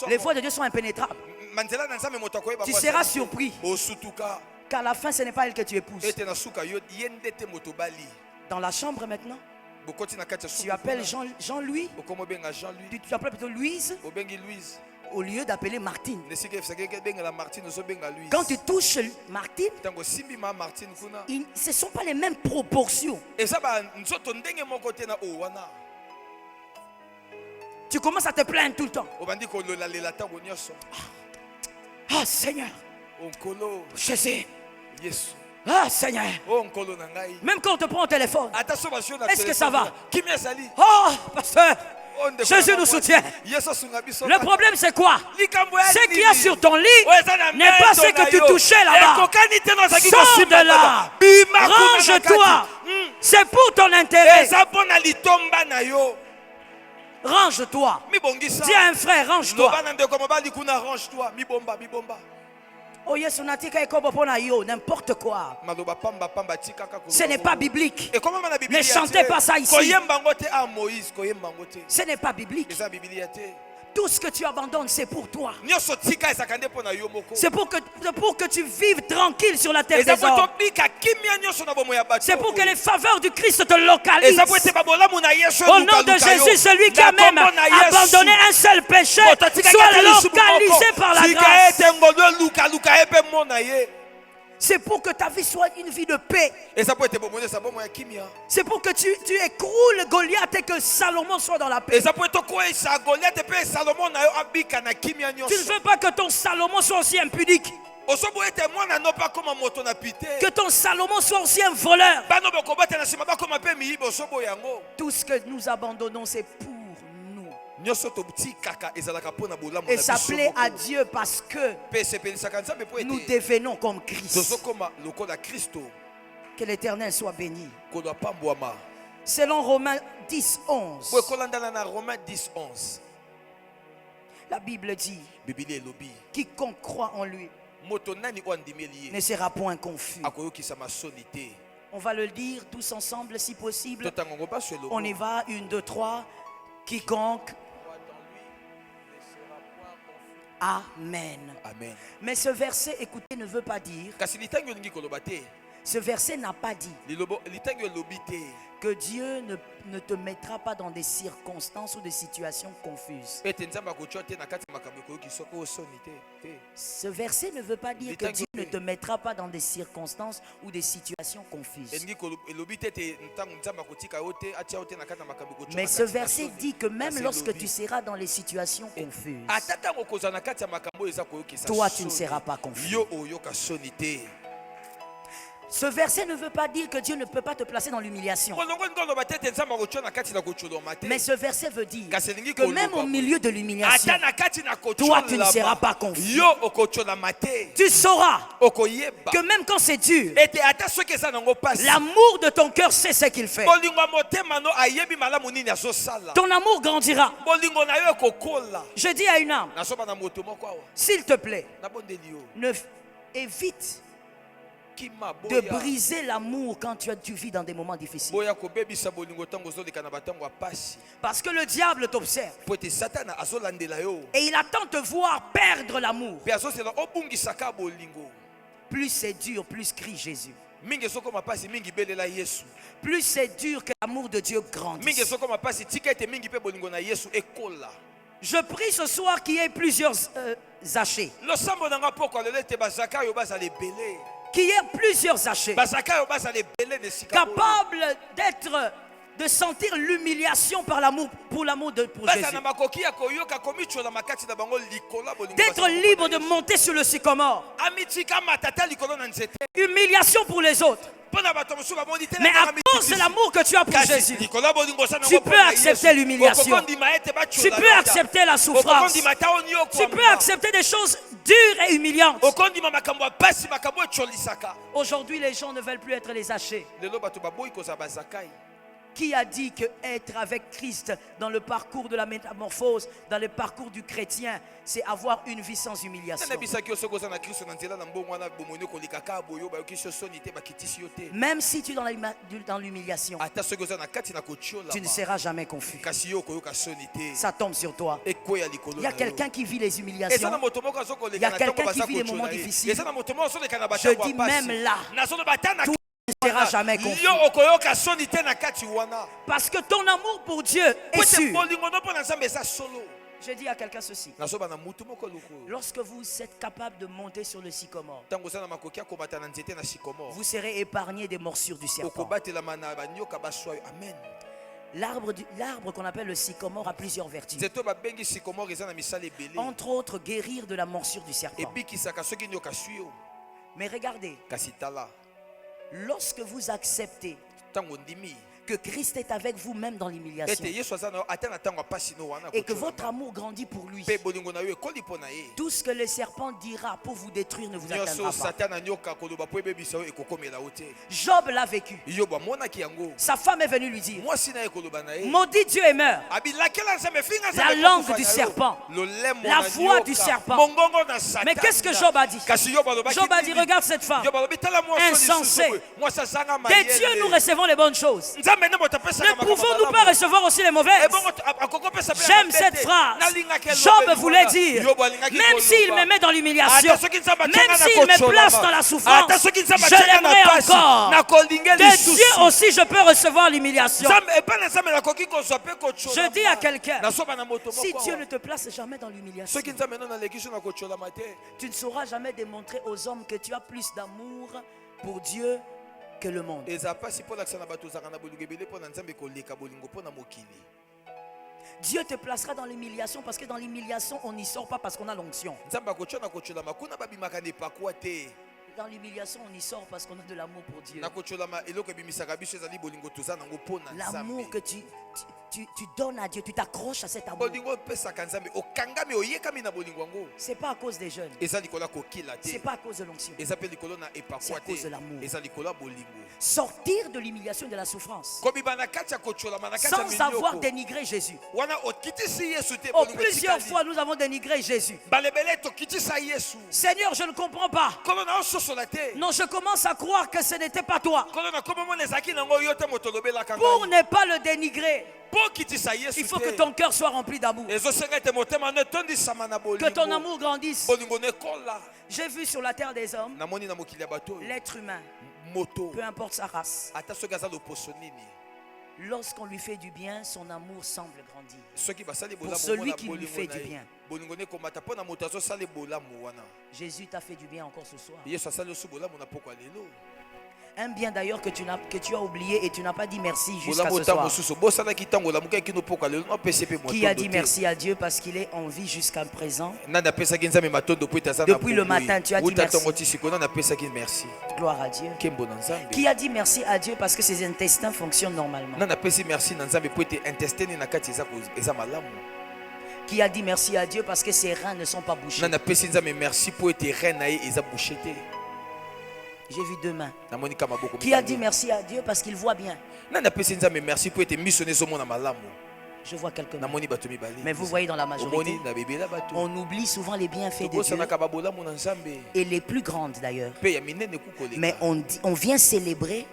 les voies de Dieu sont impénétrables. Tu seras surpris qu'à la fin, ce n'est pas elle que tu épouses. Dans la chambre maintenant, tu appelles Jean-Louis. Tu appelles plutôt Louise. Au lieu d'appeler Martine. Quand tu touches Martine, ce ne sont pas les mêmes proportions. Tu commences à te plaindre tout le temps. Ah Seigneur, Jésus. Ah Seigneur. Même quand on te prend au téléphone, est-ce que ça va? Oh pasteur, Jésus nous soutient. Le problème c'est quoi? Ce qu'il y a sur ton lit n'est pas ce que tu touchais là-bas. Sors de là. Range-toi. C'est pour ton intérêt. Range-toi. Dis à un frère, range-toi. Oh yes, on a dit n'importe quoi. Ce n'est pas biblique. Ne chantez pas ça ici. Ce n'est pas biblique. Tout ce que tu abandonnes, c'est pour toi. C'est pour que tu vives tranquille sur la terre des hommes. C'est pour que les faveurs du Christ te localisent. Au nom de Jésus, celui qui a même abandonné un seul péché soit localisé par la grâce. C'est pour que ta vie soit une vie de paix. C'est pour que tu écroules Goliath et que Salomon soit dans la paix. Tu ne veux pas que ton Salomon soit aussi impudique. Que ton Salomon soit aussi un voleur. Tout ce que nous abandonnons, c'est pour nous. Et ça plaît à Dieu parce que nous devenons comme Christ. Que l'Éternel soit béni. Selon Romains 10, 11. La Bible dit, quiconque croit en lui ne sera point confus. On va le dire tous ensemble si possible. On y va, 1, 2, 3. Quiconque. Amen. Amen. Mais ce verset, écoutez, ne veut pas dire. Ce verset n'a pas dit que Dieu ne te mettra pas dans des circonstances ou des situations confuses. Ce verset ne veut pas dire que Dieu ne te mettra pas dans des circonstances ou des situations confuses. Mais ce verset dit que même lorsque tu seras dans les situations confuses, toi tu ne seras pas confus. Ce verset ne veut pas dire que Dieu ne peut pas te placer dans l'humiliation. Mais ce verset veut dire que même au milieu de l'humiliation, toi tu ne seras pas confus. Tu sauras que même quand c'est dur, l'amour de ton cœur sait ce qu'il fait. Ton amour grandira. Je dis à une âme, s'il te plaît, évite de briser l'amour quand tu vis dans des moments difficiles. Parce que le diable t'observe et il attend de te voir perdre l'amour. Plus c'est dur, plus crie Jésus. Plus c'est dur que l'amour de Dieu grandit. Je prie ce soir qu'il y ait plusieurs Zachée. Qu'il y ait plusieurs Zachée capables de sentir l'humiliation par l'amour pour Jésus. D'être libre de monter sur le sycomore. Humiliation pour les autres. Mais à cause de l'amour que tu as pour Jésus, tu peux accepter l'humiliation. Tu peux accepter la souffrance. Tu peux accepter des choses dures et humiliantes. Aujourd'hui, les gens ne veulent plus être les hachés. Qui a dit que être avec Christ dans le parcours de la métamorphose, dans le parcours du chrétien, c'est avoir une vie sans humiliation? Même si tu es dans l'humiliation, tu ne seras jamais confus. Ça tombe sur toi. Il y a quelqu'un qui vit les humiliations. Il y a quelqu'un qui vit les moments difficiles. Je dis même là, tout ne sera jamais confus. Parce que ton amour pour Dieu est sûr. Je dis à quelqu'un ceci. Lorsque vous êtes capable de monter sur le sycomore, vous serez épargné des morsures du serpent. L'arbre qu'on appelle le sycomore a plusieurs vertus. Entre autres, guérir de la morsure du serpent. Mais regardez, lorsque vous acceptez que Christ est avec vous même dans l'humiliation et que votre amour grandit pour lui, tout ce que le serpent dira pour vous détruire ne vous atteindra pas. Job l'a vécu. Sa femme est venue lui dire, maudit Dieu et meurs. La langue du serpent, la voix du serpent. Mais qu'est-ce que Job a dit? Job a dit, regarde cette femme insensée. Des dieux nous recevons les bonnes choses. Ne pouvons-nous pas recevoir aussi les mauvaises? J'aime cette phrase. Job voulait dire, même s'il me met dans l'humiliation, même s'il me place dans la souffrance, je l'aimerai encore. De Dieu aussi je peux recevoir l'humiliation. Je dis à quelqu'un, si Dieu ne te place jamais dans l'humiliation, tu ne sauras jamais démontrer aux hommes que tu as plus d'amour pour Dieu que le monde. Dieu te placera dans l'humiliation parce que dans l'humiliation on n'y sort pas parce qu'on a l'onction. Dans l'humiliation on y sort parce qu'on a de l'amour pour Dieu. L'amour que tu donnes à Dieu, tu t'accroches à cet amour. C'est pas à cause des jeunes. C'est pas à cause de l'onction. C'est à cause de l'amour. Sortir de l'humiliation et de la souffrance sans avoir dénigré Jésus. Oh, plusieurs fois nous avons dénigré Jésus. Seigneur, je ne comprends pas. Non, je commence à croire que ce n'était pas toi. Pour ne pas le dénigrer, il faut que ton cœur soit rempli d'amour. Que ton amour grandisse. J'ai vu sur la terre des hommes l'être humain, peu importe sa race, Lorsqu'on lui fait du bien, son amour semble grandir. Pour celui qui lui fait du bien. Jésus t'a fait du bien encore ce soir. Un bien d'ailleurs que tu as oublié et tu n'as pas dit merci jusqu'à ce soir. Qui a dit merci à Dieu parce qu'il est en vie jusqu'à présent? Depuis le matin, tu as dit merci. Gloire à Dieu. Qui a dit merci à Dieu parce que ses intestins fonctionnent normalement? Qui a dit merci à Dieu parce que ses reins ne sont pas bouchés? J'ai vu deux mains. Qui a dit merci à Dieu parce qu'il voit bien? Je vois quelques mains. Mais vous voyez dans la majorité, on oublie souvent les bienfaits de Dieu. Et les plus grandes d'ailleurs. Mais on vient célébrer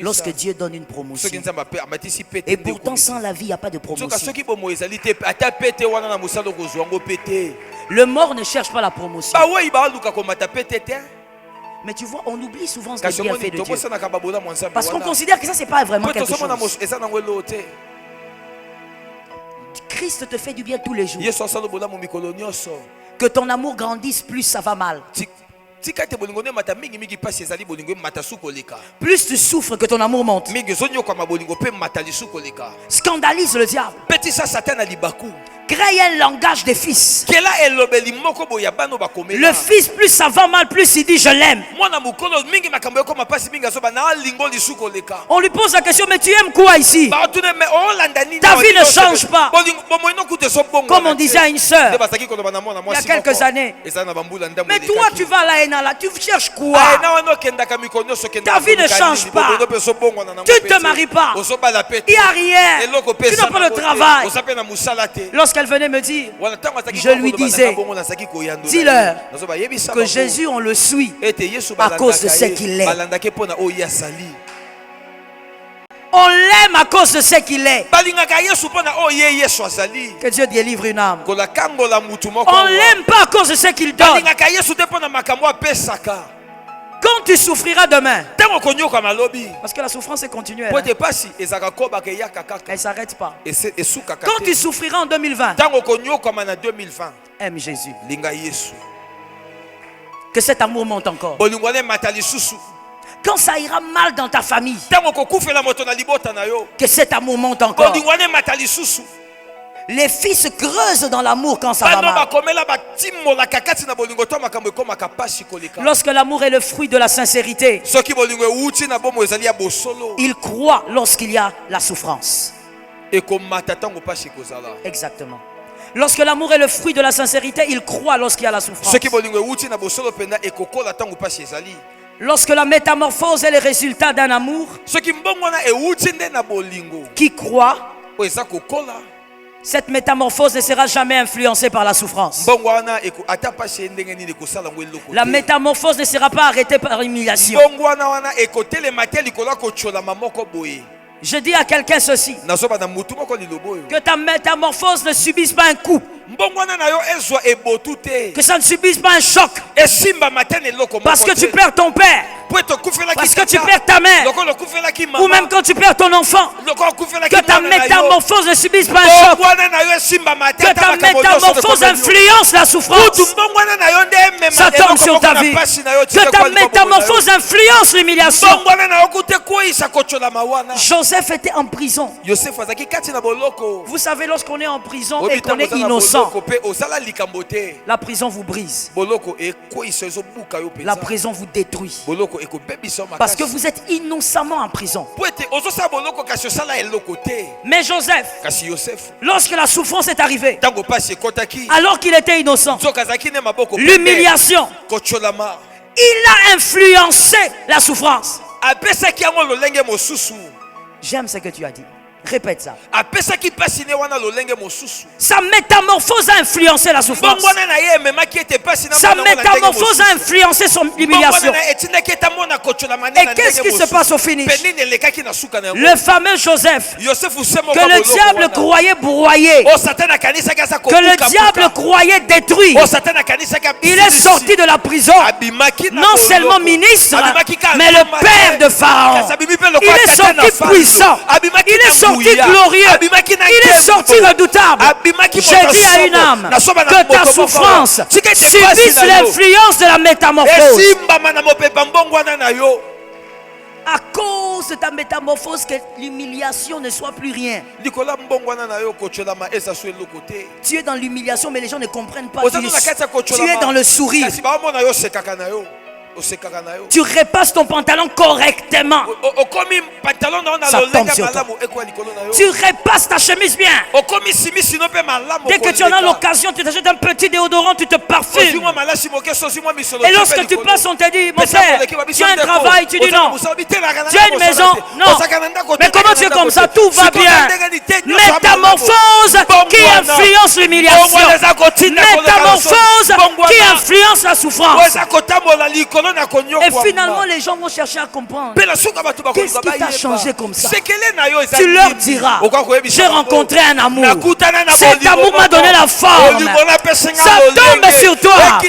lorsque Dieu donne une promotion. Et pourtant sans la vie, il n'y a pas de promotion. Le mort ne cherche pas la promotion. Mais tu vois, on oublie souvent ce bienfait de Dieu. Parce qu'on considère que ça, c'est pas vraiment quelque chose. Christ te fait du bien tous les jours. Que ton amour grandisse, plus ça va mal. Plus tu souffres, que ton amour monte. Scandalise le diable. Crée un langage des fils. Le fils, plus ça va mal, plus il dit je l'aime. On lui pose la question, mais tu aimes quoi ici? Ta vie ne change pas. Comme on disait à une soeur il y a quelques années. Mais toi tu vas là et là, tu cherches quoi? Ta vie ne change pas. Tu ne te maries pas. Il n'y a rien. Tu n'as pas de travail. Lorsqu'elle venait me dire, je lui disais, dis-leur que Jésus on le suit à cause de ce qu'il est. On l'aime à cause de ce qu'il est. Que Dieu délivre une âme. On ne l'aime pas à cause de ce qu'il donne. Quand tu souffriras demain, parce que la souffrance est continuelle, elle ne s'arrête pas. Quand tu souffriras en 2020, aime Jésus. Que cet amour monte encore. Quand ça ira mal dans ta famille, que cet amour monte encore. Les fils creusent dans l'amour quand ça va mal. Lorsque l'amour est le fruit de la sincérité, il croit lorsqu'il y a la souffrance. Exactement. Lorsque l'amour est le fruit de la sincérité, il croit lorsqu'il y a la souffrance. Lorsque la métamorphose est le résultat d'un amour qui croit, cette métamorphose ne sera jamais influencée par la souffrance. La métamorphose ne sera pas arrêtée par l'humiliation. Je dis à quelqu'un ceci, que ta métamorphose ne subisse pas un coup, que ça ne subisse pas un choc, parce que tu perds ton père, parce que tu perds ta mère, ou même quand tu perds ton enfant, que ta métamorphose ne subisse pas un choc, que ta métamorphose influence la souffrance, ça tombe sur ta vie, que ta métamorphose influence l'humiliation. Joseph était en prison. Vous savez, lorsqu'on est en prison et qu'on est innocent, la prison vous brise. La prison vous détruit. Parce que vous êtes innocemment en prison. Mais Joseph, lorsque la souffrance est arrivée, alors qu'il était innocent, l'humiliation, il a influencé la souffrance. J'aime ce que tu as dit. Répète ça. apesaki pasi ne wana lolenge mosusu. Sa métamorphose a influencé la souffrance. Mbongwana na ye memaki ete pasi na Sa métamorphose a influencé son humiliation. Et qu'est-ce qui se passe au finish? Le fameux Joseph, que le diable croyait broyé, que le diable croyait détruit, il est sorti de la prison, non seulement ministre, mais le père de Pharaon. Il est sorti puissant, il est sorti glorieux, il est sorti redoutable. J'ai dit à une âme que ta souffrance subisse l'influence de la métamorphose. À cause de ta métamorphose, que l'humiliation ne soit plus rien. Tu es dans l'humiliation, mais les gens ne comprennent pas. Tu es dans le sourire. Tu repasses ton pantalon correctement. Ça tombe sur toi. Tu repasses ta chemise bien. Dès que tu en as l'occasion, tu t'achètes un petit déodorant, tu te parfumes. Et lorsque tu passes, on te dit, mon frère, tu as un travail, tu dis non. Tu as une maison, non. Mais comment tu es comme ça? Tout va bien. Métamorphose qui influence l'humiliation. Métamorphose qui influence la souffrance. Et finalement, les gens vont chercher à comprendre. Qu'est-ce qui t'a changé comme ça? Tu leur diras, j'ai rencontré un amour. Cet amour m'a donné la forme. Ça tombe sur toi.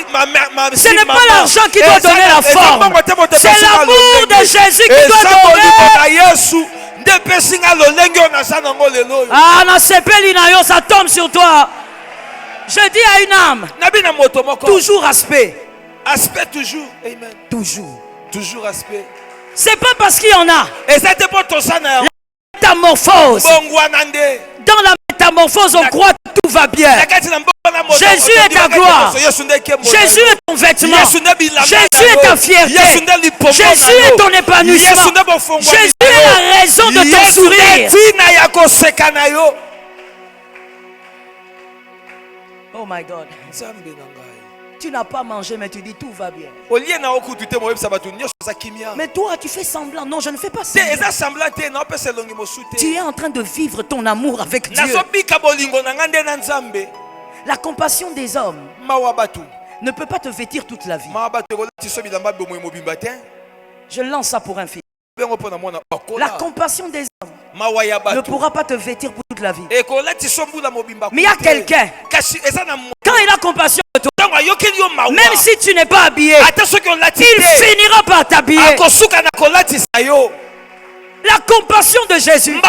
Ce n'est pas l'argent qui doit donner la forme. C'est l'amour de Jésus qui doit donner. Ah, ça tombe sur toi. Je dis à une âme, toujours aspect. Aspect toujours. Amen. Toujours. Toujours aspect. C'est pas parce qu'il y en a. Et ça dépend de ça. La métamorphose. Dans la métamorphose, on croit que tout va bien. Jésus est ta gloire. Jésus est ton vêtement. Jésus est ta fierté. Jésus est ton épanouissement. Jésus est la raison de ton sourire. Oh my God. Tu n'as pas mangé, mais tu dis tout va bien. Mais toi, tu fais semblant. Non, je ne fais pas semblant. Tu es en train de vivre ton amour avec Dieu. La compassion des hommes ne peut pas te vêtir toute la vie. Je lance ça pour un fils. La compassion des hommes ne pourra pas te vêtir pour toute la vie. Mais il y a quelqu'un, quand il a compassion de toi, même si tu n'es pas habillé, il finira par t'habiller. La compassion de Jésus.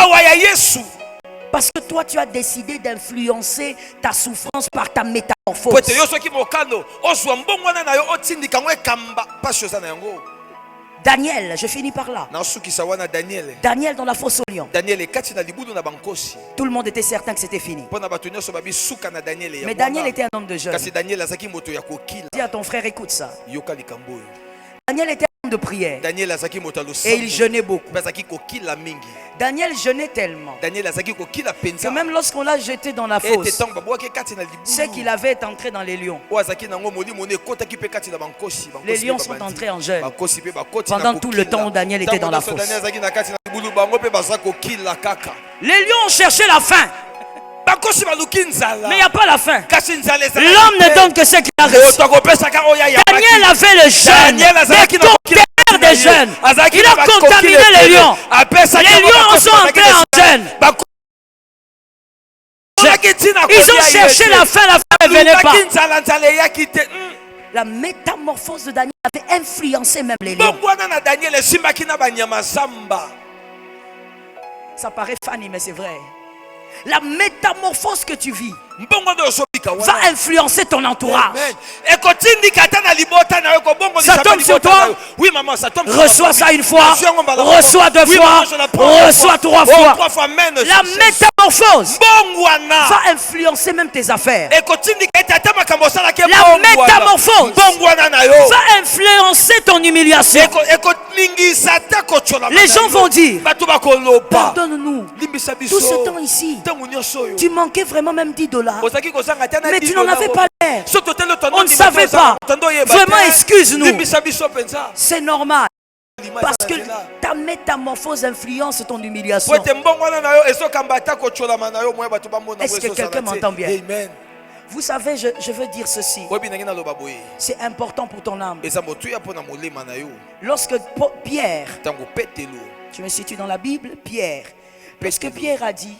Parce que toi, tu as décidé d'influencer ta souffrance par ta métamorphose. Daniel, je finis par là. Daniel dans la fosse au lion. Tout le monde était certain que c'était fini. Mais Daniel était un homme de jeûne. Dis à ton frère, écoute ça. Daniel était un homme de prière. Et il jeûnait beaucoup. Daniel jeûnait tellement que même lorsqu'on l'a jeté dans la fosse, c'est qu'il avait entré dans les lions. Les lions sont entrés en jeûne pendant tout le temps où Daniel était dans la fosse. Les lions ont cherché la faim, mais il n'y a pas la faim. L'homme ne donne que ce qu'il a reçu. Daniel avait le jeûne, des jeunes. Il a contaminé les lions. Les lions sont entrés en jeûne. Ils ont cherché la faim ne venait pas. La métamorphose de Daniel avait influencé même les lions. Ça paraît funny, mais c'est vrai. La métamorphose que tu vis va influencer ton entourage. Ça tombe sur toi. Reçois ça une fois, reçois deux fois, reçois trois fois. La métamorphose va influencer même tes affaires. La métamorphose va influencer ton humiliation. Les gens vont dire, pardonne-nous, tout ce temps ici, tu manquais vraiment même $10. Mais tu n'en avais pas l'air. On ne savait pas. Vraiment, excuse-nous. C'est normal. Parce que ta métamorphose influence ton humiliation. Est-ce que quelqu'un m'entend bien? Amen. Vous savez, je veux dire ceci. C'est important pour ton âme. Lorsque Pierre, tu me situes dans la Bible, Pierre, parce que Pierre a dit,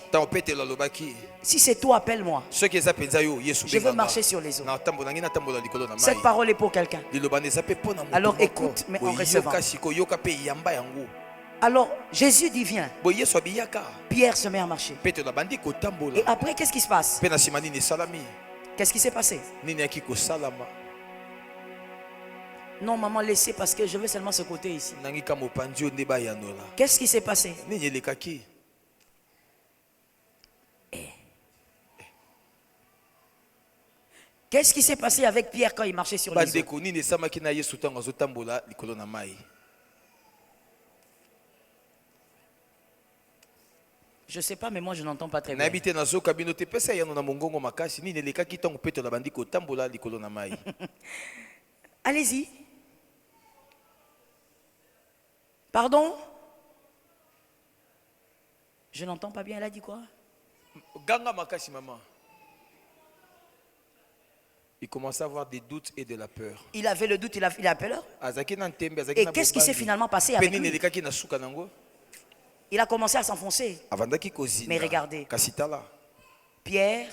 si c'est toi, appelle-moi. Je veux marcher sur les eaux. Cette parole est pour quelqu'un. Alors écoute, mais en recevant. Alors Jésus dit viens. Pierre se met à marcher. Et après, qu'est-ce qui se passe? Qu'est-ce qui s'est passé? Non, maman, laissez parce que je veux seulement ce côté ici. Qu'est-ce qui s'est passé? Qu'est-ce qui s'est passé avec Pierre quand il marchait sur les eaux? Je ne sais pas, mais moi je n'entends pas très bien. Allez-y. Pardon? Je n'entends pas bien, elle a dit quoi? Il commençait à avoir des doutes et de la peur. Il avait le doute, il a peur. Et qu'est-ce qui s'est finalement passé avec lui? Il a commencé à s'enfoncer. Mais regardez, Pierre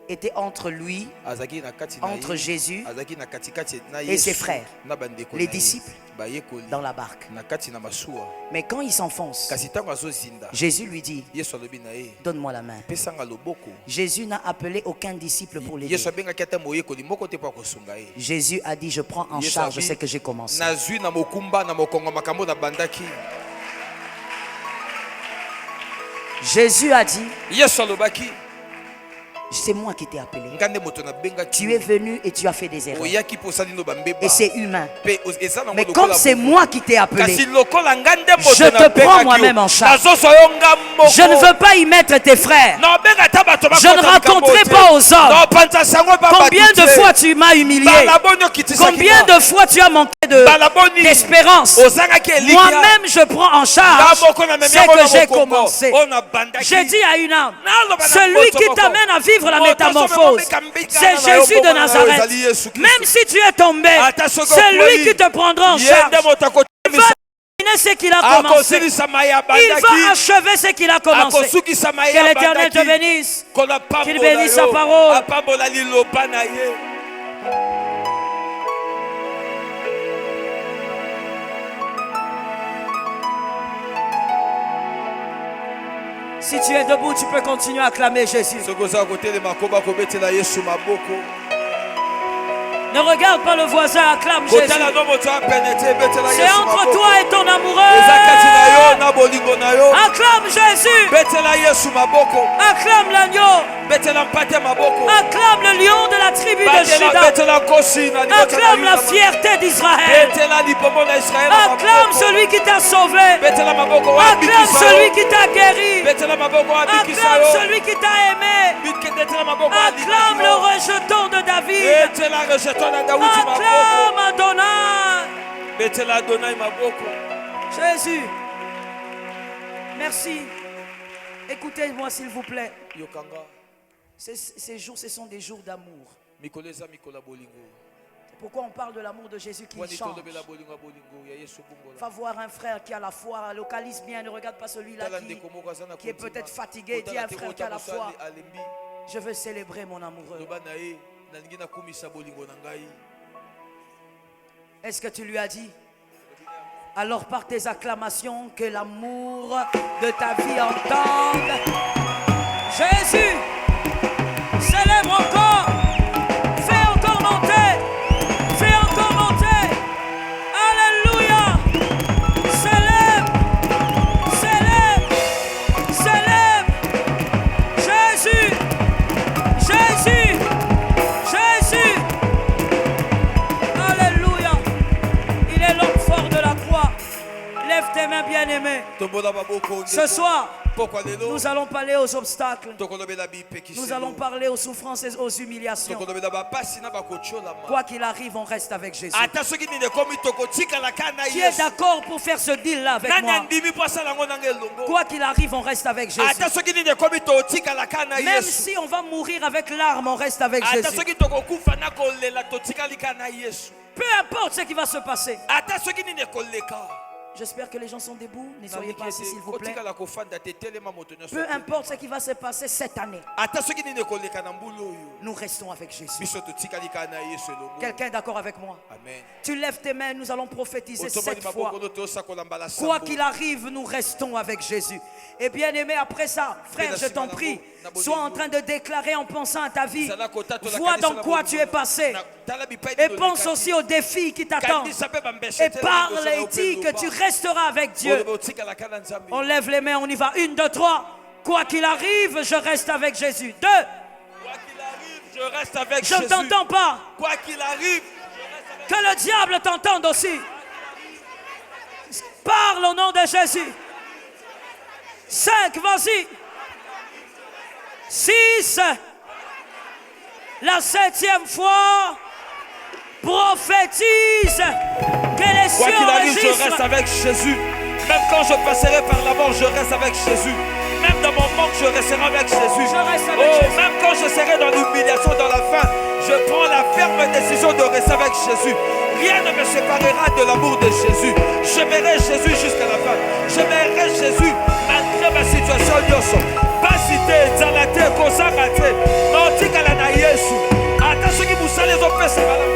était entre lui, entre Jésus et ses frères, les disciples, dans la barque. Mais quand il s'enfonce, Jésus lui dit, donne-moi la main. Jésus n'a appelé aucun disciple pour l'aider. Jésus a dit, je prends en charge ce que j'ai commencé. Jésus a dit, c'est moi qui t'ai appelé. Tu es venu et tu as fait des erreurs. Et c'est humain. Mais comme c'est moi qui t'ai appelé, je te prends moi-même en charge. Je ne veux pas y mettre tes frères. Je ne raconterai pas aux hommes combien de fois tu m'as humilié, combien de fois tu as manqué d'espérance. Moi-même je prends en charge ce que j'ai commencé. J'ai dit à une âme, celui qui t'amène à vivre la métamorphose, c'est Jésus de Nazareth. Même si tu es tombé, c'est lui qui te prendra en charge. Il va terminer ce qu'il a commencé. Il va achever ce qu'il a commencé. Que l'Éternel te bénisse, qu'il bénisse sa parole. Si tu es debout, tu peux continuer à acclamer Jésus. Ne regarde pas le voisin, acclame Jésus. C'est entre toi et ton amoureux. Acclame Jésus. Acclame l'agneau. Acclame le lion de la tribu de Juda. Acclame la fierté d'Israël. Acclame celui qui t'a sauvé. Acclame celui qui t'a guéri. Acclame celui qui t'a aimé. Acclame le rejeton de David. Acclame Adonai. Jésus. Merci. Écoutez-moi s'il vous plaît. Ces jours, ce sont des jours d'amour. Pourquoi on parle de l'amour de Jésus qui change? Va voir un frère qui a la foi, localise bien, ne regarde pas celui-là qui est peut-être fatigué. Dis à un frère qui a la foi, je veux célébrer mon amoureux. Est-ce que tu lui as dit? Alors par tes acclamations, que l'amour de ta vie entende. Jésus, célèbre encore. Fais encore monter. Fais encore monter. Alléluia. Célèbre. Célèbre. Célèbre. Jésus. Jésus. Jésus. Alléluia. Il est l'homme fort de la croix. Lève tes mains, bien-aimés. Ce soir, Pourquoi lelo nous allons parler aux obstacles. tokolobela bipekiselo. Nous allons parler aux souffrances et aux humiliations. Tokolobela bapasi na bakocholama. Quoi qu'il arrive, on reste avec Jésus. Ata soki nini ekomi tokotikalaka na Qui est Yesu. d'accord pour faire ce deal-là avec Nani moi? andimi po asala yango nanga elongo. Quoi qu'il arrive, on reste avec Jésus. Ata soki nini ekomi totikalaka na Même Yesu. si on va mourir avec larmes, on reste avec Ata Jésus. soki tokokufa na kolela totikalika na Yesu. Peu importe ce qui va se passer. Ata soki nini ekoleka. J'espère que les gens sont debout. Ne soyez pas assis, s'il vous plaît. kotikala kofanda te telema moto nyonso. Peu importe ce qui va se passer cette année, Ata soki nini ekoleka na mbulu oyo. nous restons avec Jésus. Biso totikalika na Yesu elongo. Quelqu'un est d'accord avec moi? Amen. Tu lèves tes mains, nous allons prophétiser Otomani 7 fois. maboko to sakola mbala sambo. Quoi qu'il arrive, nous restons avec Jésus. Et bien aimé, après ça, frère, je t'en prie, sois en train de déclarer en pensant à ta vie. Vois dans quoi tu es passé. Et pense aussi aux défis qui t'attendent. Et parle et dis que tu resteras avec Dieu. On lève les mains, on y va. 1, 2, 3. Quoi qu'il arrive, je reste avec Jésus. 2. Quoi qu'il arrive, je reste avec Jésus. Je ne t'entends pas. Quoi qu'il arrive, Que le diable t'entende aussi. Parle au nom de Jésus. 5, vas-y. 6. La 7e fois. Prophétise. Que les quoi cieux qu'il arrive, je enregistrent. reste avec Jésus. Même quand je passerai par la mort, je reste avec Jésus. Même dans mon manque, je resterai avec Jésus. Je reste avec Jésus. Même quand je serai dans l'humiliation, dans la faim, je prends la ferme décision de rester avec Jésus. Rien ne me séparera de l'amour de Jésus. Je verrai Jésus jusqu'à la fin. Je verrai Jésus malgré ma situation. Pasité, Zalate, Kosakate, Nautikala na Yesu. Attention qui vous salez au fait, c'est malade.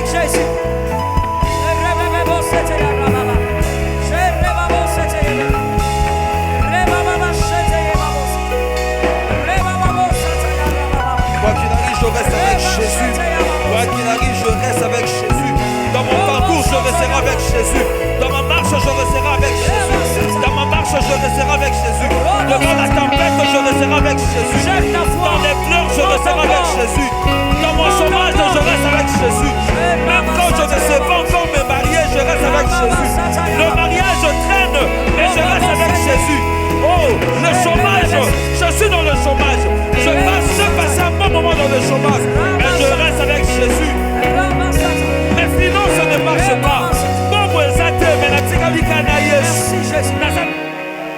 Jésus. Quoi qu'il arrive, je reste avec Jésus. Quoi qu'il arrive, je reste avec Jésus. Dans mon parcours, je resterai avec Jésus. Dans ma marche, je resterai avec Jésus. Dans ma marche, je resterai avec Jésus. Devant la tempête, je resterai avec Jésus. Dans les pleurs, je resterai avec Jésus. Dans mon chômage, je reste avec Jésus. Même quand je ne sais pas encore me marier, je reste avec Jésus. Le mariage traîne, mais je reste avec Jésus. Oh, le chômage, je suis dans le chômage. Je passe un bon moment dans le chômage, mais je reste avec Jésus. Mes finances ne marchent pas. Merci Jésus.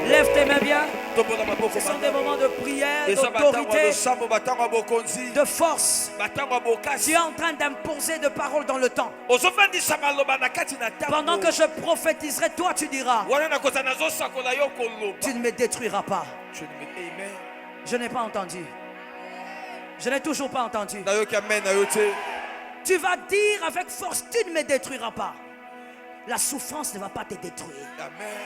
Lève tes mains bien. Ce sont des moments de prière, d'autorité, de force. Tu es en train d'imposer de paroles dans le temps. Pendant que je prophétiserai, toi tu diras, tu ne me détruiras pas. Je n'ai pas entendu. Je n'ai toujours pas entendu. Tu vas dire avec force, tu ne me détruiras pas. La souffrance ne va pas te détruire. Amen.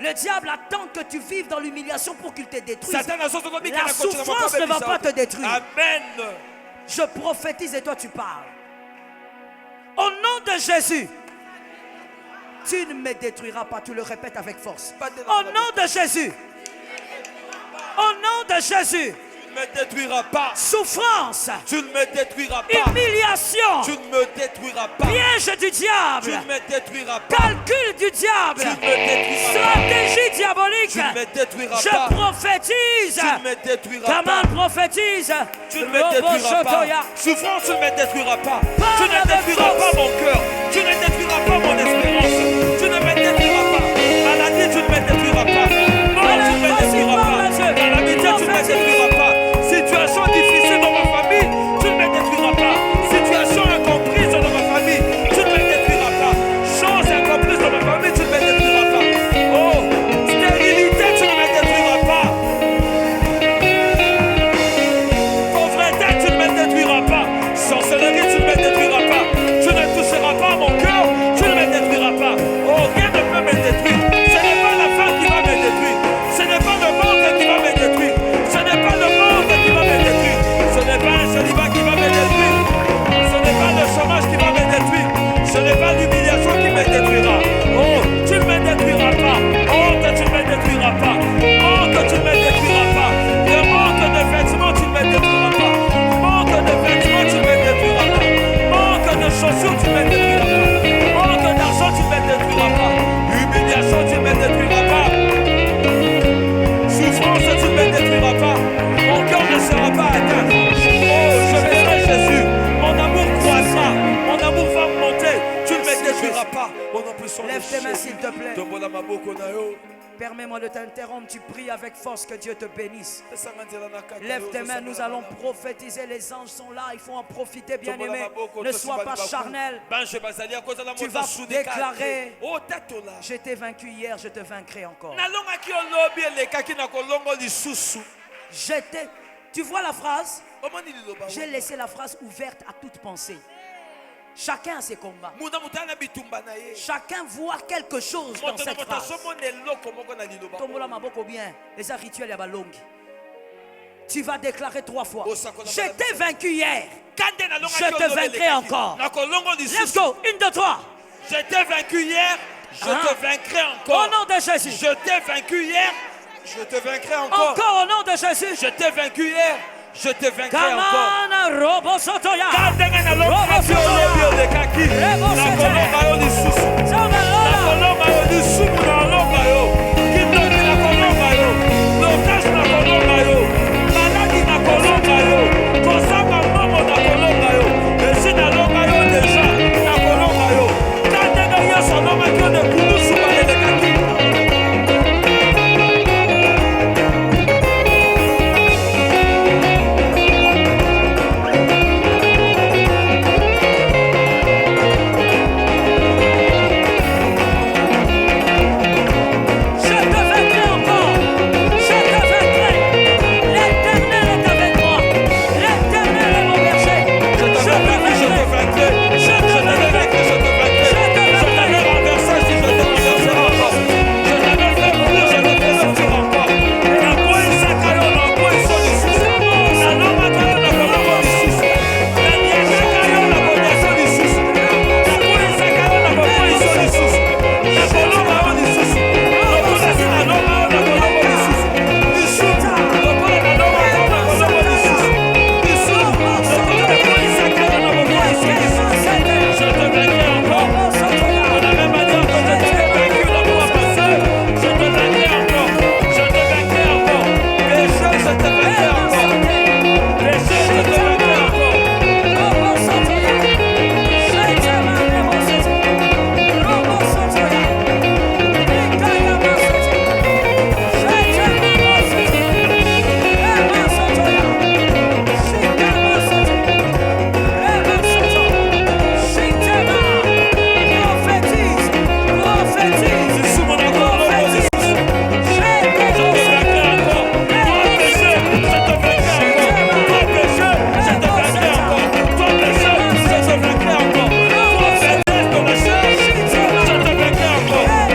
Le diable attend que tu vives dans l'humiliation pour qu'il te détruise. La La souffrance ne va pas te détruire. Amen. Je prophétise et toi tu parles. Au nom de Jésus, tu ne me détruiras pas. Tu le répètes avec force. Au nom de Jésus. Au nom de Jésus. Tu ne me détruiras pas. Souffrance. Tu ne me détruiras pas. Humiliation. Tu ne me détruiras pas. Piège du diable. Tu ne me détruiras pas. Calcul du diable. Tu ne me détruiras pas. Stratégie diabolique. Tu ne me détruiras Je pas. prophétise. Tu ne me détruiras pas. Comment prophétise? Tu ne me détruiras pas. Souffrance, tu ne me détruiras pas. Tu ne détruiras pas mon cœur. Tu ne détruiras pas mon espérance. Tu ne me détruiras pas. Maladie, tu ne me détruiras pas. Mort, tu ne me détruiras pas. Calamité, tu ne me détruiras pas. Situation difficile dans ma famille, tu ne me détruiras pas. Situation incomprise dans ma famille, tu ne me détruiras pas. Chose incomprise dans ma famille, tu ne me détruiras pas. Oh, stérilité, tu ne me détruiras pas. Pauvreté, tu ne me détruiras pas. Sorcellerie, tu ne me détruiras pas. Tu ne toucheras pas mon cœur, tu ne me détruiras pas. Permets-moi de t'interrompre. Tu pries avec force, que Dieu te bénisse. Lève tes mains, nous allons prophétiser. Les anges sont là, il faut en profiter, bien-aimé. Ne sois pas charnel. Tu vas déclarer: je t'ai vaincu hier, je te vaincrai encore. Tu vois la phrase? J'ai laissé la phrase ouverte à toute pensée. Chacun a ses combats. Chacun voit quelque chose dans cette phrase. Tu vas déclarer 3 fois: je t'ai vaincu hier, je te vaincrai encore. Let's go, 1, 2, 3. Je t'ai vaincu hier, je te vaincrai encore. Au nom de Jésus. Je t'ai vaincu hier, je te vaincrai encore. Encore au nom de Jésus. Je t'ai vaincu hier, je te vaincrai encore. Robo Sotoya. Robo Sotoya.